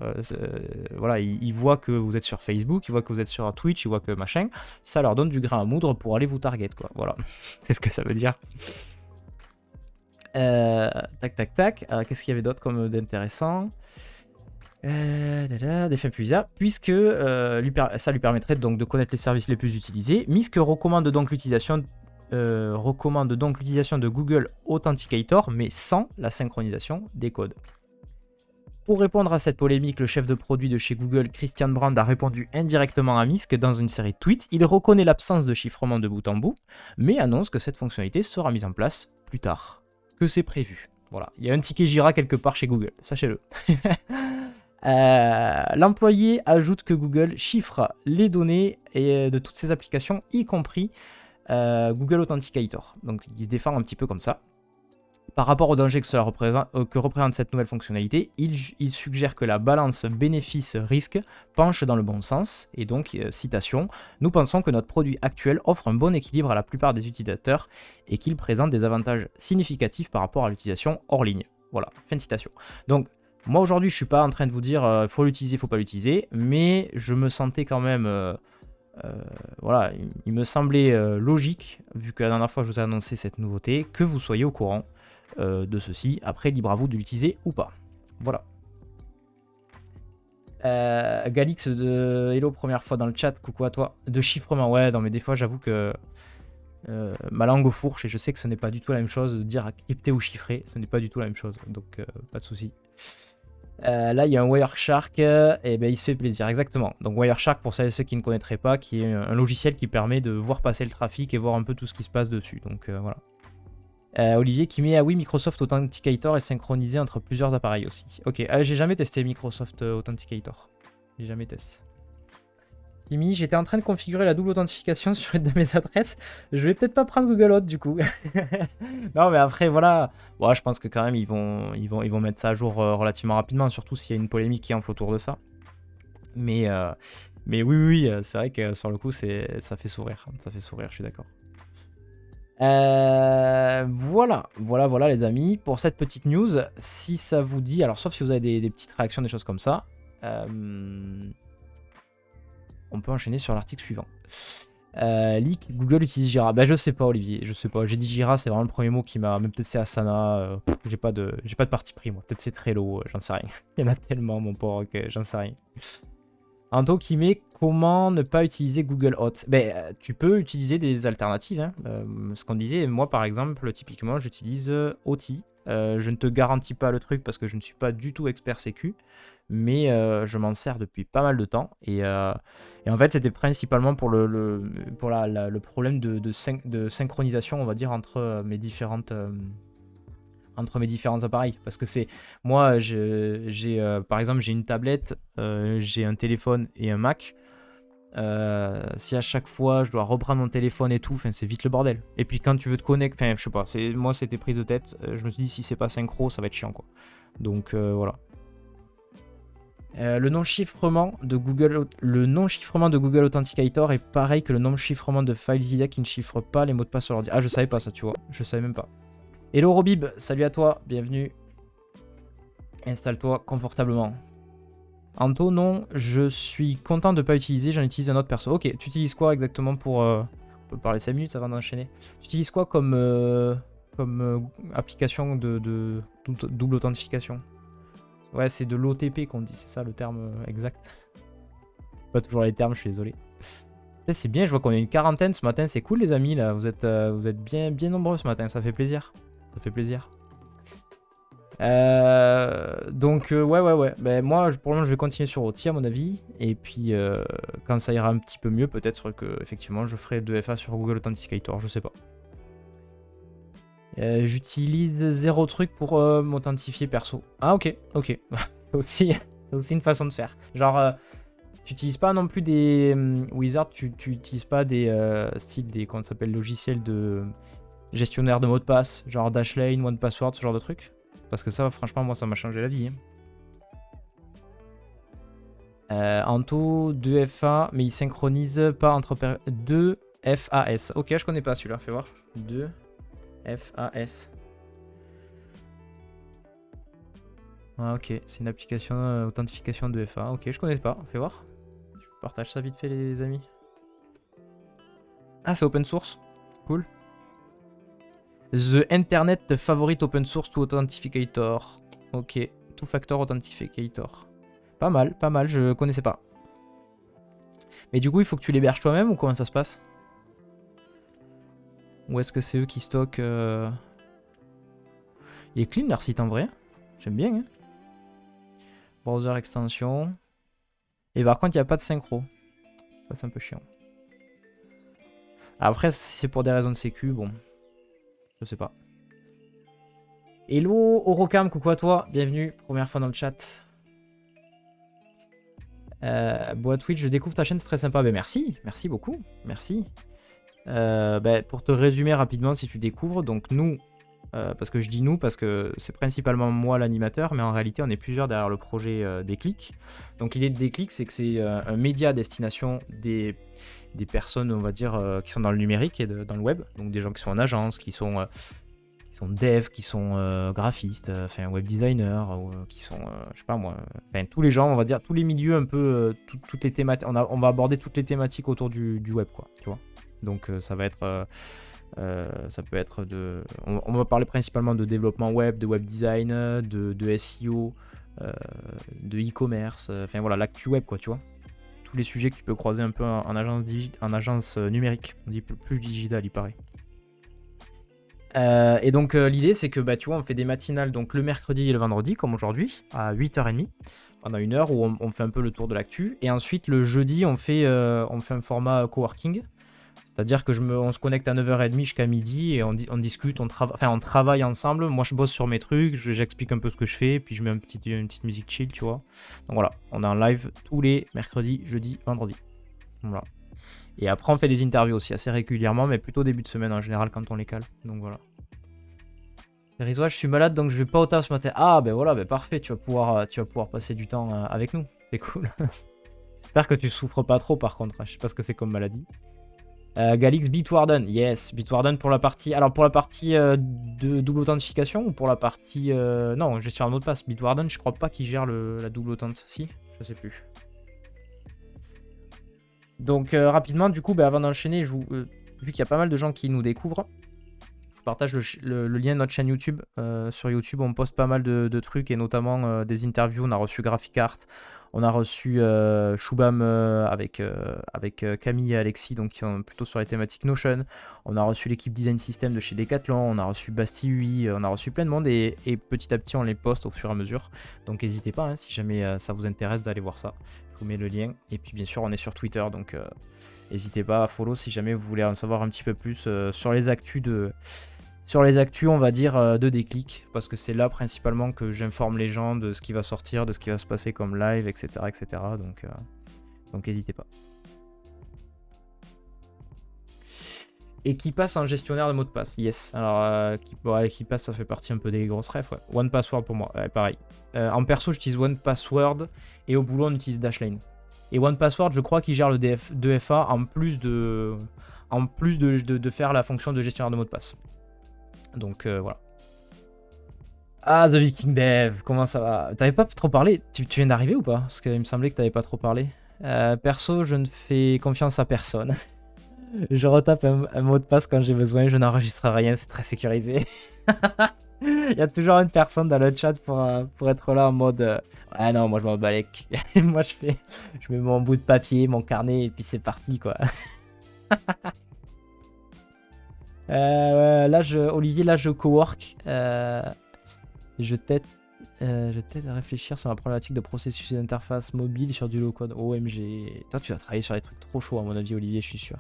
voilà, ils voient que vous êtes sur Facebook, ils voient que vous êtes sur Twitch, ils voient que machin, ça leur donne du grain à moudre pour aller vous target quoi, voilà, c'est ce que ça veut dire. Tac tac tac, qu'est-ce qu'il y avait d'autre comme d'intéressant? Des fins publicitaires, puisque ça lui permettrait donc de connaître les services les plus utilisés. Misk recommande donc l'utilisation de Google Authenticator, mais sans la synchronisation des codes. Pour répondre à cette polémique, le chef de produit de chez Google, Christian Brand, a répondu indirectement à Misk dans une série de tweets. Il reconnaît l'absence de chiffrement de bout en bout, mais annonce que cette fonctionnalité sera mise en place plus tard, que c'est prévu. Voilà, il y a un ticket Jira quelque part chez Google, sachez-le. L'employé ajoute que Google chiffre les données de toutes ses applications, y compris Google Authenticator. Donc il se défend un petit peu comme ça. Par rapport au danger que représente cette nouvelle fonctionnalité, il suggère que la balance bénéfice-risque penche dans le bon sens. Et donc, citation, « Nous pensons que notre produit actuel offre un bon équilibre à la plupart des utilisateurs et qu'il présente des avantages significatifs par rapport à l'utilisation hors ligne. » Voilà, fin de citation. Donc, moi aujourd'hui, je ne suis pas en train de vous dire faut l'utiliser, faut pas l'utiliser, mais je me sentais quand même... voilà, il me semblait logique, vu que la dernière fois je vous ai annoncé cette nouveauté, que vous soyez au courant de ceci. Après, libre à vous de l'utiliser ou pas. Voilà. Galix de Hello, première fois dans le chat, coucou à toi. De chiffrement, ouais, non mais des fois j'avoue que ma langue fourche et je sais que ce n'est pas du tout la même chose de dire crypter ou chiffrer, ce n'est pas du tout la même chose, donc pas de souci. Là il y a un Wireshark, et ben il se fait plaisir, exactement. Donc Wireshark, pour celles et ceux qui ne connaîtraient pas, qui est un logiciel qui permet de voir passer le trafic et voir un peu tout ce qui se passe dessus, donc voilà. Olivier qui met, ah oui, Microsoft Authenticator est synchronisé entre plusieurs appareils aussi. Ok, j'ai jamais testé Microsoft Authenticator, j'ai jamais testé. Kimi, j'étais en train de configurer la double authentification sur une de mes adresses. Je vais peut-être pas prendre Google Auth du coup. Non mais après voilà, bon, je pense que quand même ils vont mettre ça à jour relativement rapidement, surtout s'il y a une polémique qui enfle autour de ça. Mais oui, c'est vrai que sur le coup ça fait sourire, je suis d'accord. Voilà les amis, pour cette petite news, si ça vous dit, alors sauf si vous avez des petites réactions, des choses comme ça. On peut enchaîner sur l'article suivant. Leak, Google utilise Jira. Bah je sais pas Olivier, je sais pas. J'ai dit Jira, c'est vraiment le premier mot qui m'a... Même peut-être c'est Asana. J'ai pas de parti pris moi. Peut-être c'est Trello, j'en sais rien. Il y en a tellement mon pauvre que j'en sais rien. Anto qui met comment ne pas utiliser Google Auth. Tu peux utiliser des alternatives. Hein. Ce qu'on disait, moi par exemple, typiquement j'utilise Authy. Je ne te garantis pas le truc parce que je ne suis pas du tout expert sécu, mais je m'en sers depuis pas mal de temps et en fait c'était principalement pour le problème de synchronisation, on va dire, entre mes différents appareils, parce que c'est moi j'ai par exemple j'ai une tablette, j'ai un téléphone et un Mac. Si à chaque fois je dois reprendre mon téléphone et tout, c'est vite le bordel. Et puis quand tu veux te connecter, je sais pas, moi c'était prise de tête, je me suis dit si c'est pas synchro ça va être chiant quoi. Donc voilà. Le non-chiffrement de Google Authenticator est pareil que le non-chiffrement de FileZilla qui ne chiffre pas les mots de passe sur l'ordi. Ah je savais pas ça, tu vois, je savais même pas. Hello Robib, salut à toi, bienvenue. Installe-toi confortablement. Anto, non, je suis content de ne pas utiliser, j'en utilise un autre perso. Ok, tu utilises quoi exactement pour... On peut parler 5 minutes avant d'enchaîner. Tu utilises quoi comme application de double authentification? Ouais, c'est de l'OTP qu'on dit, c'est ça le terme exact. pas toujours les termes, je suis désolé. C'est bien, je vois qu'on est une quarantaine ce matin, c'est cool les amis là, vous êtes bien nombreux ce matin, ça fait plaisir. Ça fait plaisir. Donc ouais. Ben, moi pour le moment je vais continuer sur OT à mon avis. Et puis quand ça ira un petit peu mieux, peut-être que effectivement je ferai 2FA sur Google Authenticator, je sais pas. J'utilise 0 truc pour m'authentifier perso. Ah ok. C'est aussi une façon de faire. Genre tu n'utilises pas non plus des Wizard, tu n'utilises pas des styles des comment ça s'appelle logiciels de gestionnaire de mots de passe, genre Dashlane, OnePassword, ce genre de trucs. Parce que ça, franchement, moi, ça m'a changé la vie. Anto, 2FA, mais il synchronise pas entre 2FAS. Ok, je connais pas celui-là, fais voir. 2FAS. Ah, ok, c'est une application authentification 2FA. Ok, je connais pas, fais voir. Je partage ça vite fait, les amis. Ah, c'est open source. Cool. The Internet Favorite Open Source to Authenticator. Ok, Two Factor Authenticator. Pas mal, je connaissais pas. Mais du coup, il faut que tu l'héberges toi-même ou comment ça se passe? Ou est-ce que c'est eux qui stockent Il est clean leur site en vrai. J'aime bien. Hein. Browser extension. Et par contre, il n'y a pas de synchro. Ça, c'est un peu chiant. Après, si c'est pour des raisons de sécu, bon. Je sais pas. Hello, Orocam, coucou à toi. Bienvenue, première fois dans le chat. Bois Twitch, je découvre ta chaîne, c'est très sympa. Ben merci beaucoup. Merci. Pour te résumer rapidement, si tu découvres, donc nous, parce que je dis nous, parce que c'est principalement moi l'animateur, mais en réalité, on est plusieurs derrière le projet Déclic. Donc l'idée de Déclic, c'est que c'est un média à destination des personnes, on va dire, qui sont dans le numérique et dans le web. Donc des gens qui sont en agence, qui sont devs, qui sont graphistes, web designers, qui sont, je sais pas moi, tous les gens, on va dire, tous les milieux un peu, toutes les thématiques, on va aborder toutes les thématiques autour du web, quoi, tu vois. Donc ça va être, ça peut être on va parler principalement de développement web, de web design, de SEO, de e-commerce, voilà, l'actu web, quoi, tu vois. Tous les sujets que tu peux croiser un peu en agence numérique, on dit plus digital, il paraît. Et donc l'idée c'est que tu vois on fait des matinales donc le mercredi et le vendredi comme aujourd'hui à 8h30 pendant 1 heure où on fait un peu le tour de l'actu et ensuite le jeudi on fait un format coworking, c'est-à-dire que on se connecte à 9h30 jusqu'à midi et on discute, on travaille ensemble. Moi je bosse sur mes trucs, j'explique un peu ce que je fais puis je mets une petite musique chill, tu vois. Donc voilà, on est en live tous les mercredis, jeudi, vendredi. Voilà. Et après on fait des interviews aussi assez régulièrement, mais plutôt début de semaine en général quand on les cale. Donc voilà. Rizwa, je suis malade donc je vais pas au taf ce matin. Ah ben voilà, parfait, tu vas pouvoir passer du temps avec nous. C'est cool. J'espère que tu souffres pas trop par contre. Je sais pas ce que c'est comme maladie. Galix, Bitwarden, yes, Bitwarden pour la partie. Alors pour la partie de double authentification ou pour la partie non, gestion de mot de passe. Bitwarden, je crois pas qu'il gère la double authent. Si, je sais plus. Donc rapidement, du coup, avant d'enchaîner, vu qu'il y a pas mal de gens qui nous découvrent, je partage le lien de notre chaîne YouTube. Sur YouTube, on poste pas mal de trucs et notamment des interviews. On a reçu Graphic Art, on a reçu Shubham avec Camille et Alexis, donc qui sont plutôt sur les thématiques Notion. On a reçu l'équipe Design System de chez Decathlon, on a reçu Basti UI, on a reçu plein de monde et petit à petit on les poste au fur et à mesure. Donc n'hésitez pas, hein, si jamais ça vous intéresse d'aller voir ça. Je vous mets le lien. Et puis bien sûr on est sur Twitter, donc n'hésitez pas à follow si jamais vous voulez en savoir un petit peu plus sur les actus on va dire, de Déclic, parce que c'est là principalement que j'informe les gens de ce qui va sortir, de ce qui va se passer comme live, etc. Donc n'hésitez pas. Et qui passe en gestionnaire de mots de passe, yes. Alors, qui passe, ça fait partie un peu des grosses refs, ouais. OnePassword pour moi, ouais, pareil. En perso, j'utilise OnePassword, et au boulot, on utilise Dashlane. Et OnePassword, je crois qu'il gère le 2FA en plus de faire la fonction de gestionnaire de mots de passe. Donc voilà. Ah, The Viking Dev, comment ça va? T'avais pas trop parlé? Tu viens d'arriver ou pas? Parce qu'il me semblait que t'avais pas trop parlé. Perso, je ne fais confiance à personne. Je retape un mot de passe quand j'ai besoin, je n'enregistre rien, c'est très sécurisé. Il y a toujours une personne dans le chat pour être là en mode ah non, moi je m'en bats les couilles. Moi je mets mon bout de papier, mon carnet et puis c'est parti quoi. Olivier, là je cowork. Je t'aide à réfléchir sur la problématique de processus et d'interface mobile sur du low-code. OMG. Toi, tu vas travailler sur des trucs trop chauds, à mon avis, Olivier, je suis sûr.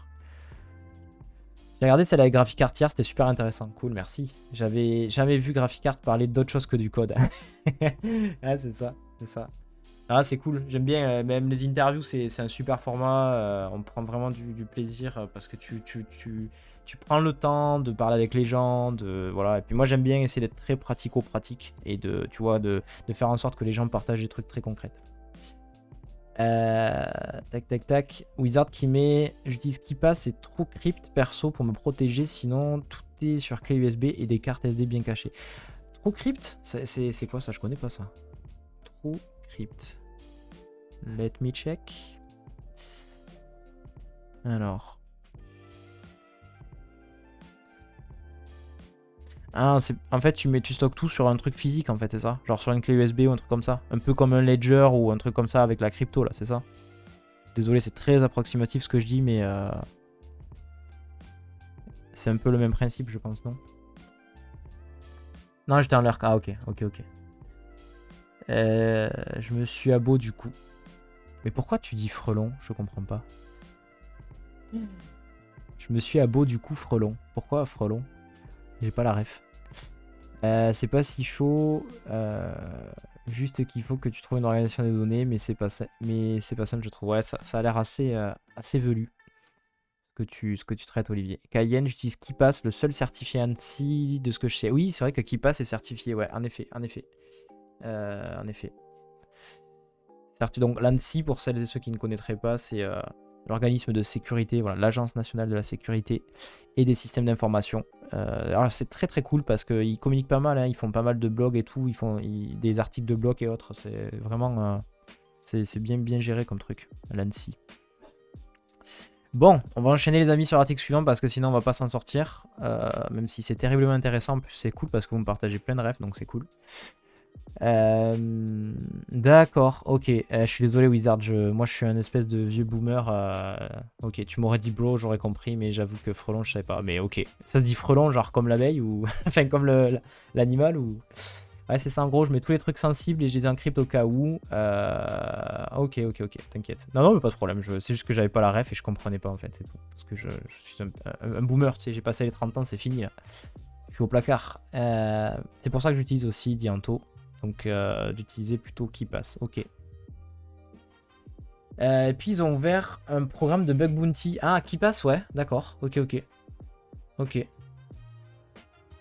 J'ai regardé celle avec Graphic Art hier, c'était super intéressant. Cool, merci. J'avais jamais vu Graphic Art parler d'autre chose que du code. Ah, c'est ça, c'est ça. Ah, c'est cool, j'aime bien. Même les interviews, c'est un super format. On prend vraiment du plaisir parce que tu prends le temps de parler avec les gens. Voilà. Et puis moi, j'aime bien essayer d'être très pratico-pratique et tu vois, de faire en sorte que les gens partagent des trucs très concrets. Tac, tac, tac. Wizard qui met j'utilise KeePass, c'est trop crypt perso pour me protéger, sinon tout est sur clé USB et des cartes SD bien cachées. Trop crypt, c'est quoi ça? Je connais pas ça. Trop crypt. Let me check. Alors. Ah, en fait, tu stockes tout sur un truc physique, en fait, c'est ça? Genre sur une clé USB ou un truc comme ça? Un peu comme un ledger ou un truc comme ça avec la crypto, là, c'est ça? Désolé, c'est très approximatif ce que je dis, mais... c'est un peu le même principe, je pense, non? Non, j'étais en lurk. Ah, ok. Je me suis abo, du coup. Mais pourquoi tu dis frelon? Je comprends pas. Je me suis abo, du coup, frelon. Pourquoi frelon? J'ai pas la ref. C'est pas si chaud. Juste qu'il faut que tu trouves une organisation des données, mais c'est pas ça. Mais c'est pas simple, je trouve. Ouais, ça a l'air assez velu. Ce que tu traites, Olivier. Cayenne, j'utilise KeePass, le seul certifié ANSI de ce que je sais. Oui, c'est vrai que KeePass est certifié, ouais, en effet. Donc l'ANSI, pour celles et ceux qui ne connaîtraient pas, c'est l'organisme de sécurité, voilà, l'Agence nationale de la sécurité et des systèmes d'information. Alors c'est très très cool parce qu'ils communiquent pas mal, hein, ils font pas mal de blogs et tout, ils font des articles de blog et autres, c'est vraiment c'est bien géré comme truc, l'ANSI. Bon, on va enchaîner les amis sur l'article suivant parce que sinon on va pas s'en sortir, même si c'est terriblement intéressant, en plus c'est cool parce que vous me partagez plein de rêves, donc c'est cool. D'accord, ok. Je suis désolé Wizard, moi je suis un espèce de vieux boomer. Ok, tu m'aurais dit bro, j'aurais compris, mais j'avoue que frelon, je savais pas. Mais ok, ça se dit frelon, genre comme l'abeille ou enfin comme l'animal ou... Ouais, c'est ça en gros, je mets tous les trucs sensibles et je les encrypte au cas où. Ok, t'inquiète. Non, mais pas de problème, c'est juste que j'avais pas la ref et je comprenais pas en fait, c'est tout. Parce que je suis un boomer, tu sais, j'ai passé les 30 ans, c'est fini là. Je suis au placard. C'est pour ça que j'utilise aussi Dianto. Donc d'utiliser plutôt KeePass. Ok. Et puis ils ont ouvert un programme de bug bounty. Ah, KeePass, ouais, d'accord. Ok.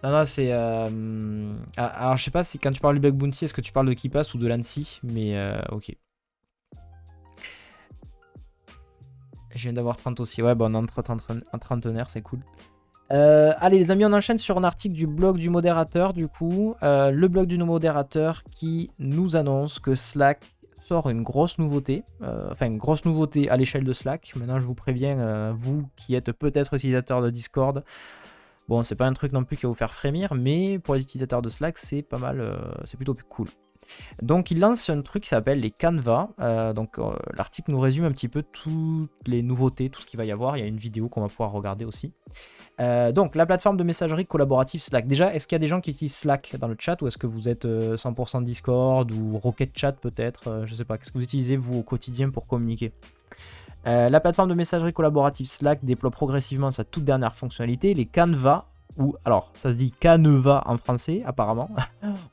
Non, c'est... alors je sais pas si quand tu parles du bug bounty, est-ce que tu parles de KeePass ou de l'ANSI, mais ok. Je viens d'avoir 30 aussi. Ouais, bon, on est en trentenaire, c'est cool. Allez les amis, on enchaîne sur un article du blog du modérateur du coup. Le blog du modérateur qui nous annonce que Slack sort une grosse nouveauté. Enfin une grosse nouveauté à l'échelle de Slack. Maintenant je vous préviens, vous qui êtes peut-être utilisateur de Discord. Bon, c'est pas un truc non plus qui va vous faire frémir, mais pour les utilisateurs de Slack, c'est pas mal, c'est plutôt cool. Donc il lance un truc qui s'appelle les Canvas. L'article nous résume un petit peu toutes les nouveautés, tout ce qu'il va y avoir. Il y a une vidéo qu'on va pouvoir regarder aussi. Donc la plateforme de messagerie collaborative Slack. Déjà, est-ce qu'il y a des gens qui utilisent Slack dans le chat ou est-ce que vous êtes 100% Discord ou Rocket Chat peut-être, je sais pas. Qu'est-ce que vous utilisez vous au quotidien pour communiquer? La plateforme de messagerie collaborative Slack déploie progressivement sa toute dernière fonctionnalité, les Canvas, ou alors ça se dit Canva en français apparemment,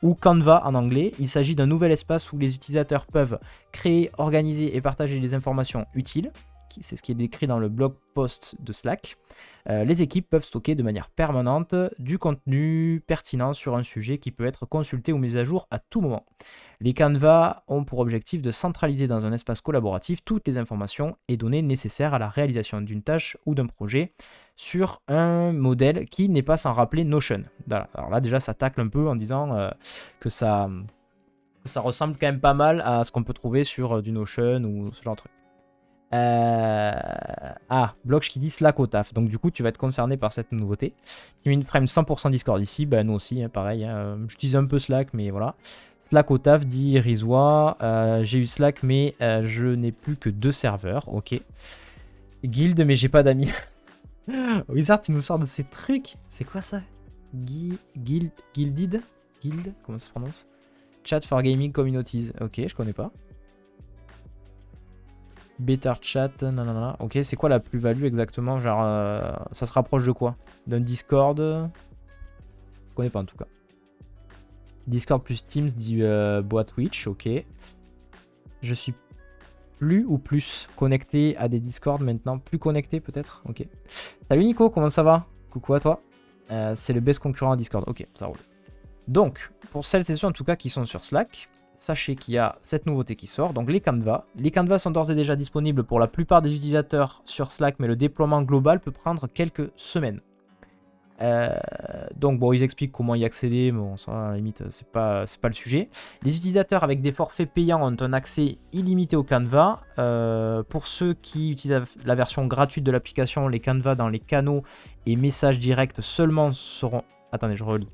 ou Canva en anglais. Il s'agit d'un nouvel espace où les utilisateurs peuvent créer, organiser et partager des informations utiles. C'est ce qui est décrit dans le blog post de Slack. Les équipes peuvent stocker de manière permanente du contenu pertinent sur un sujet qui peut être consulté ou mis à jour à tout moment. Les Canvas ont pour objectif de centraliser dans un espace collaboratif toutes les informations et données nécessaires à la réalisation d'une tâche ou d'un projet sur un modèle qui n'est pas sans rappeler Notion. Alors là déjà ça tacle un peu en disant que ça ressemble quand même pas mal à ce qu'on peut trouver sur du Notion ou ce genre de truc. Bloch qui dit Slack au taf. Donc du coup, tu vas être concerné par cette nouveauté. Team Frame 100% Discord ici. Bah nous aussi, hein, pareil. Hein. J'utilise un peu Slack, mais voilà. Slack au taf, dit Rizwa. J'ai eu Slack, mais je n'ai plus que 2 serveurs. Ok. Guild, mais j'ai pas d'amis. Wizard, tu nous sors de ces trucs. C'est quoi ça? Guilded? Guild? Comment ça se prononce? Chat for Gaming Communities. Ok, je connais pas. Better chat, nanana. Ok, c'est quoi la plus-value exactement? Genre, ça se rapproche de quoi? D'un Discord? Je connais pas en tout cas. Discord plus Teams dit boîte Twitch, ok. Je suis plus ou plus connecté à des Discord maintenant. Plus connecté peut-être? Ok. Salut Nico, comment ça va? Coucou à toi. C'est le best concurrent à Discord. Ok, ça roule. Donc, pour celles et ceux en tout cas qui sont sur Slack, sachez qu'il y a cette nouveauté qui sort, donc les canevas. Les canevas sont d'ores et déjà disponibles pour la plupart des utilisateurs sur Slack, mais le déploiement global peut prendre quelques semaines. Donc bon, ils expliquent comment y accéder, mais bon, ça à la limite, c'est pas le sujet. Les utilisateurs avec des forfaits payants ont un accès illimité au canevas. Pour ceux qui utilisent la version gratuite de l'application, les canevas dans les canaux et messages directs seulement seront... Attendez, je relis.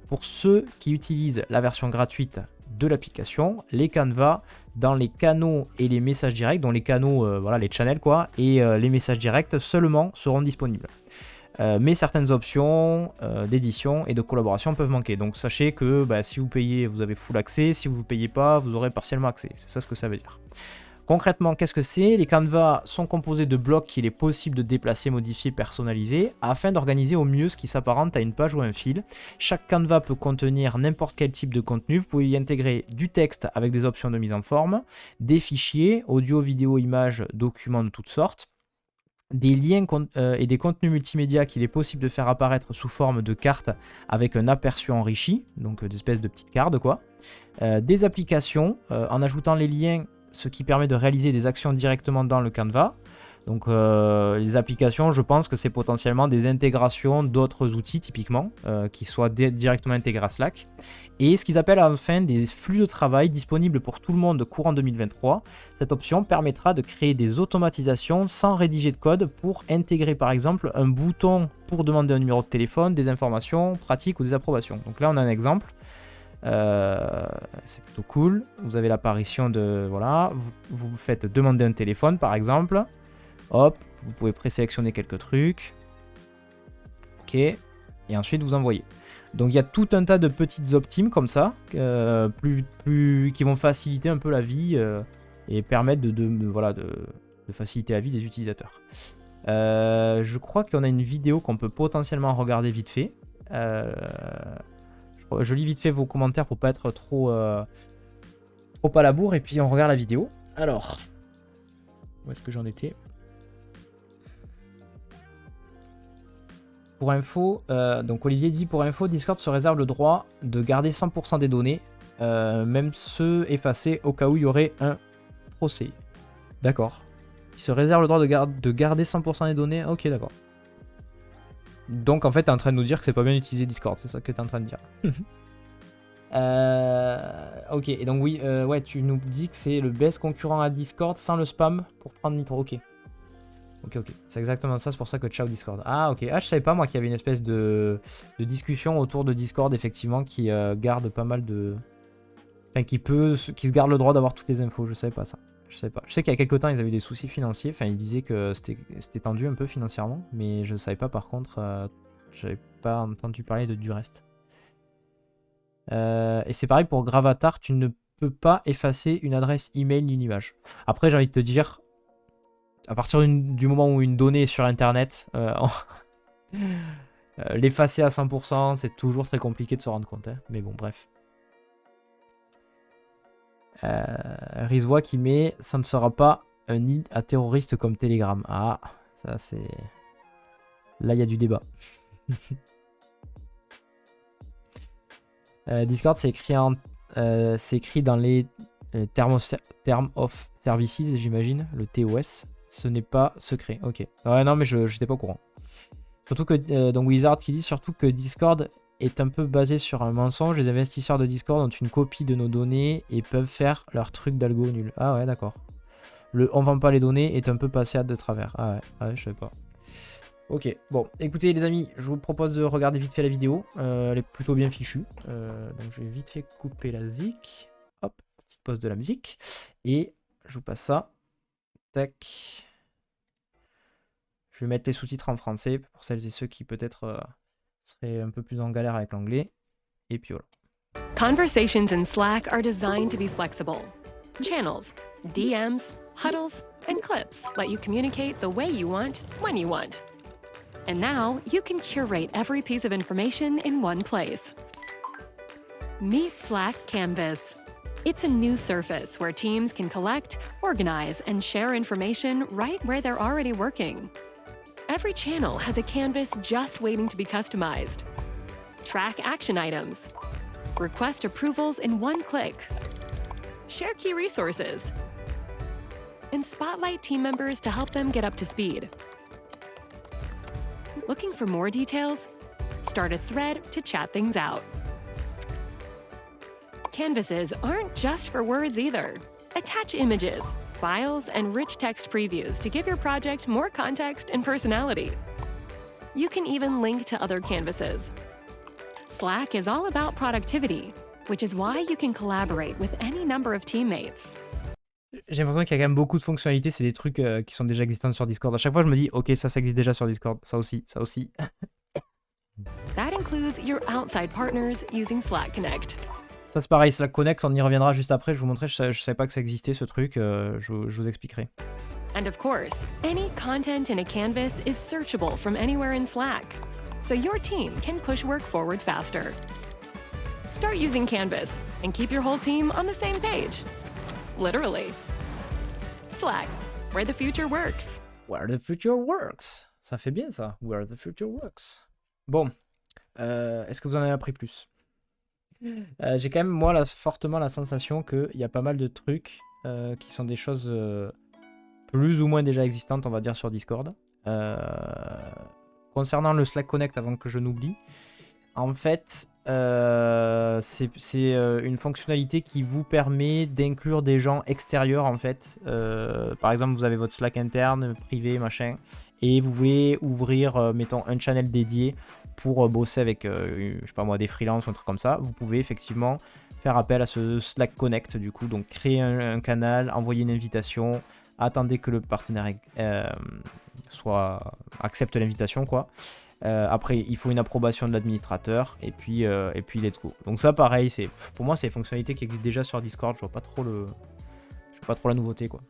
Pour ceux qui utilisent la version gratuite de l'application, les canevas dans les canaux et les messages directs, dont les canaux, voilà, les channels quoi, et les messages directs seulement seront disponibles. Mais certaines options d'édition et de collaboration peuvent manquer. Donc sachez que si vous payez, vous avez full accès. Si vous ne payez pas, vous aurez partiellement accès. C'est ça ce que ça veut dire. Concrètement, qu'est-ce que c'est? Les canevas sont composés de blocs qu'il est possible de déplacer, modifier, personnaliser afin d'organiser au mieux ce qui s'apparente à une page ou un fil. Chaque canevas peut contenir n'importe quel type de contenu. Vous pouvez y intégrer du texte avec des options de mise en forme, des fichiers, audio, vidéo, images, documents de toutes sortes, des liens et des contenus multimédia qu'il est possible de faire apparaître sous forme de cartes avec un aperçu enrichi, donc d'espèces de petites cartes quoi. Des applications en ajoutant les liens, ce qui permet de réaliser des actions directement dans le canevas. Donc les applications, je pense que c'est potentiellement des intégrations d'autres outils typiquement, qui soient directement intégrés à Slack. Et ce qu'ils appellent enfin des flux de travail disponibles pour tout le monde courant 2023. Cette option permettra de créer des automatisations sans rédiger de code pour intégrer par exemple un bouton pour demander un numéro de téléphone, des informations pratiques ou des approbations. Donc là on a un exemple. C'est plutôt cool. Vous avez l'apparition de... Voilà, vous faites demander un téléphone par exemple. Hop, vous pouvez présélectionner quelques trucs. Ok. Et ensuite vous envoyez. Donc il y a tout un tas de petites optimes comme ça, qui vont faciliter un peu la vie et permettre de faciliter la vie des utilisateurs. Je crois qu'on a une vidéo qu'on peut potentiellement regarder vite fait. Je lis vite fait vos commentaires pour pas être trop à la bourre et puis on regarde la vidéo. Alors, où est-ce que j'en étais ? Pour info, donc Olivier dit pour info, Discord se réserve le droit de garder 100% des données, même ceux effacés au cas où il y aurait un procès. D'accord. Il se réserve le droit de garder 100% des données. Ok, d'accord. Donc en fait, t'es en train de nous dire que c'est pas bien d'utiliser Discord, c'est ça que t'es en train de dire. Ok, et donc oui, ouais, tu nous dis que c'est le best concurrent à Discord sans le spam pour prendre Nitro. Ok. Ok, c'est exactement ça, c'est pour ça que ciao Discord. Ah ok, je savais pas moi qu'il y avait une espèce de discussion autour de Discord effectivement qui garde pas mal de... Enfin qui se garde le droit d'avoir toutes les infos, je savais pas ça. Je sais qu'il y a quelques temps ils avaient des soucis financiers, enfin ils disaient que c'était tendu un peu financièrement, mais je savais pas par contre, j'avais pas entendu parler du reste. Et c'est pareil pour Gravatar, tu ne peux pas effacer une adresse email ni une image. Après j'ai envie de te dire... À partir du moment où une donnée est sur internet, l'effacer à 100%, c'est toujours très compliqué de se rendre compte. Hein. Mais bon, bref. Rizwa qui met ça ne sera pas un nid à terroriste comme Telegram. Ah, ça c'est. Là, il y a du débat. Discord, c'est écrit dans les Term of Services, j'imagine, le TOS. Ce n'est pas secret. Ok. Ouais, non, mais je n'étais pas au courant. Surtout que, donc Wizard qui dit surtout que Discord est un peu basé sur un mensonge. Les investisseurs de Discord ont une copie de nos données et peuvent faire leur truc d'algo nul. Ah ouais, d'accord. le on vend pas les données est un peu passé de travers. Ah ouais, je sais pas. Ok, bon, écoutez les amis, je vous propose de regarder vite fait la vidéo. Elle est plutôt bien fichue. Donc je vais vite fait couper la zik. Hop, petite pause de la musique. Et je vous passe ça. Tac. Je vais mettre les sous-titres en français pour celles et ceux qui peut-être seraient un peu plus en galère avec l'anglais. Et puis voilà. Conversations in Slack are designed to be flexible. Channels, DMs, huddles, and clips let you communicate the way you want, when you want. And now you can curate every piece of information in one place. Meet Slack Canvas. It's a new surface where teams can collect, organize, and share information right where they're already working. Every channel has a canvas just waiting to be customized. Track action items. Request approvals in one click. Share key resources. And spotlight team members to help them get up to speed. Looking for more details? Start a thread to chat things out. Canvases aren't just for words either. Attach images, files, and rich text previews to give your project more context and personality. You can even link to other canvases. Slack is all about productivity, which is why you can collaborate with any number of teammates. J'ai l'impression qu'il y a quand même beaucoup de fonctionnalités, c'est des trucs qui sont déjà existants sur Discord. À chaque fois, je me dis, ok, ça existe déjà sur Discord, ça aussi, ça aussi. That includes your outside partners using Slack Connect. Ça c'est pareil, Slack Connect, on y reviendra juste après. Je vous montrerai, je savais pas que ça existait ce truc, je vous expliquerai. And of course, any content in a canvas is searchable from anywhere in Slack, so your team can push work forward faster. Start using Canvas and keep your whole team on the same page. Literally. Slack, where the future works. Where the future works. Ça fait bien ça, where the future works. Bon, est-ce que vous en avez appris plus? J'ai quand même, moi, fortement la sensation qu'il y a pas mal de trucs qui sont des choses plus ou moins déjà existantes, on va dire, sur Discord. Concernant le Slack Connect, avant que je n'oublie, en fait, c'est une fonctionnalité qui vous permet d'inclure des gens extérieurs, en fait. Par exemple, vous avez votre Slack interne, privé, machin, et vous voulez ouvrir, mettons, un channel dédié pour bosser avec, je sais pas moi, des freelances ou un truc comme ça. Vous pouvez effectivement faire appel à ce Slack Connect, du coup. Donc, créer un canal, envoyer une invitation, attendez que le partenaire accepte l'invitation, quoi. Après, il faut une approbation de l'administrateur et puis let's go. Donc ça, pareil, pour moi, c'est des fonctionnalités qui existent déjà sur Discord. Je vois pas trop la nouveauté, quoi.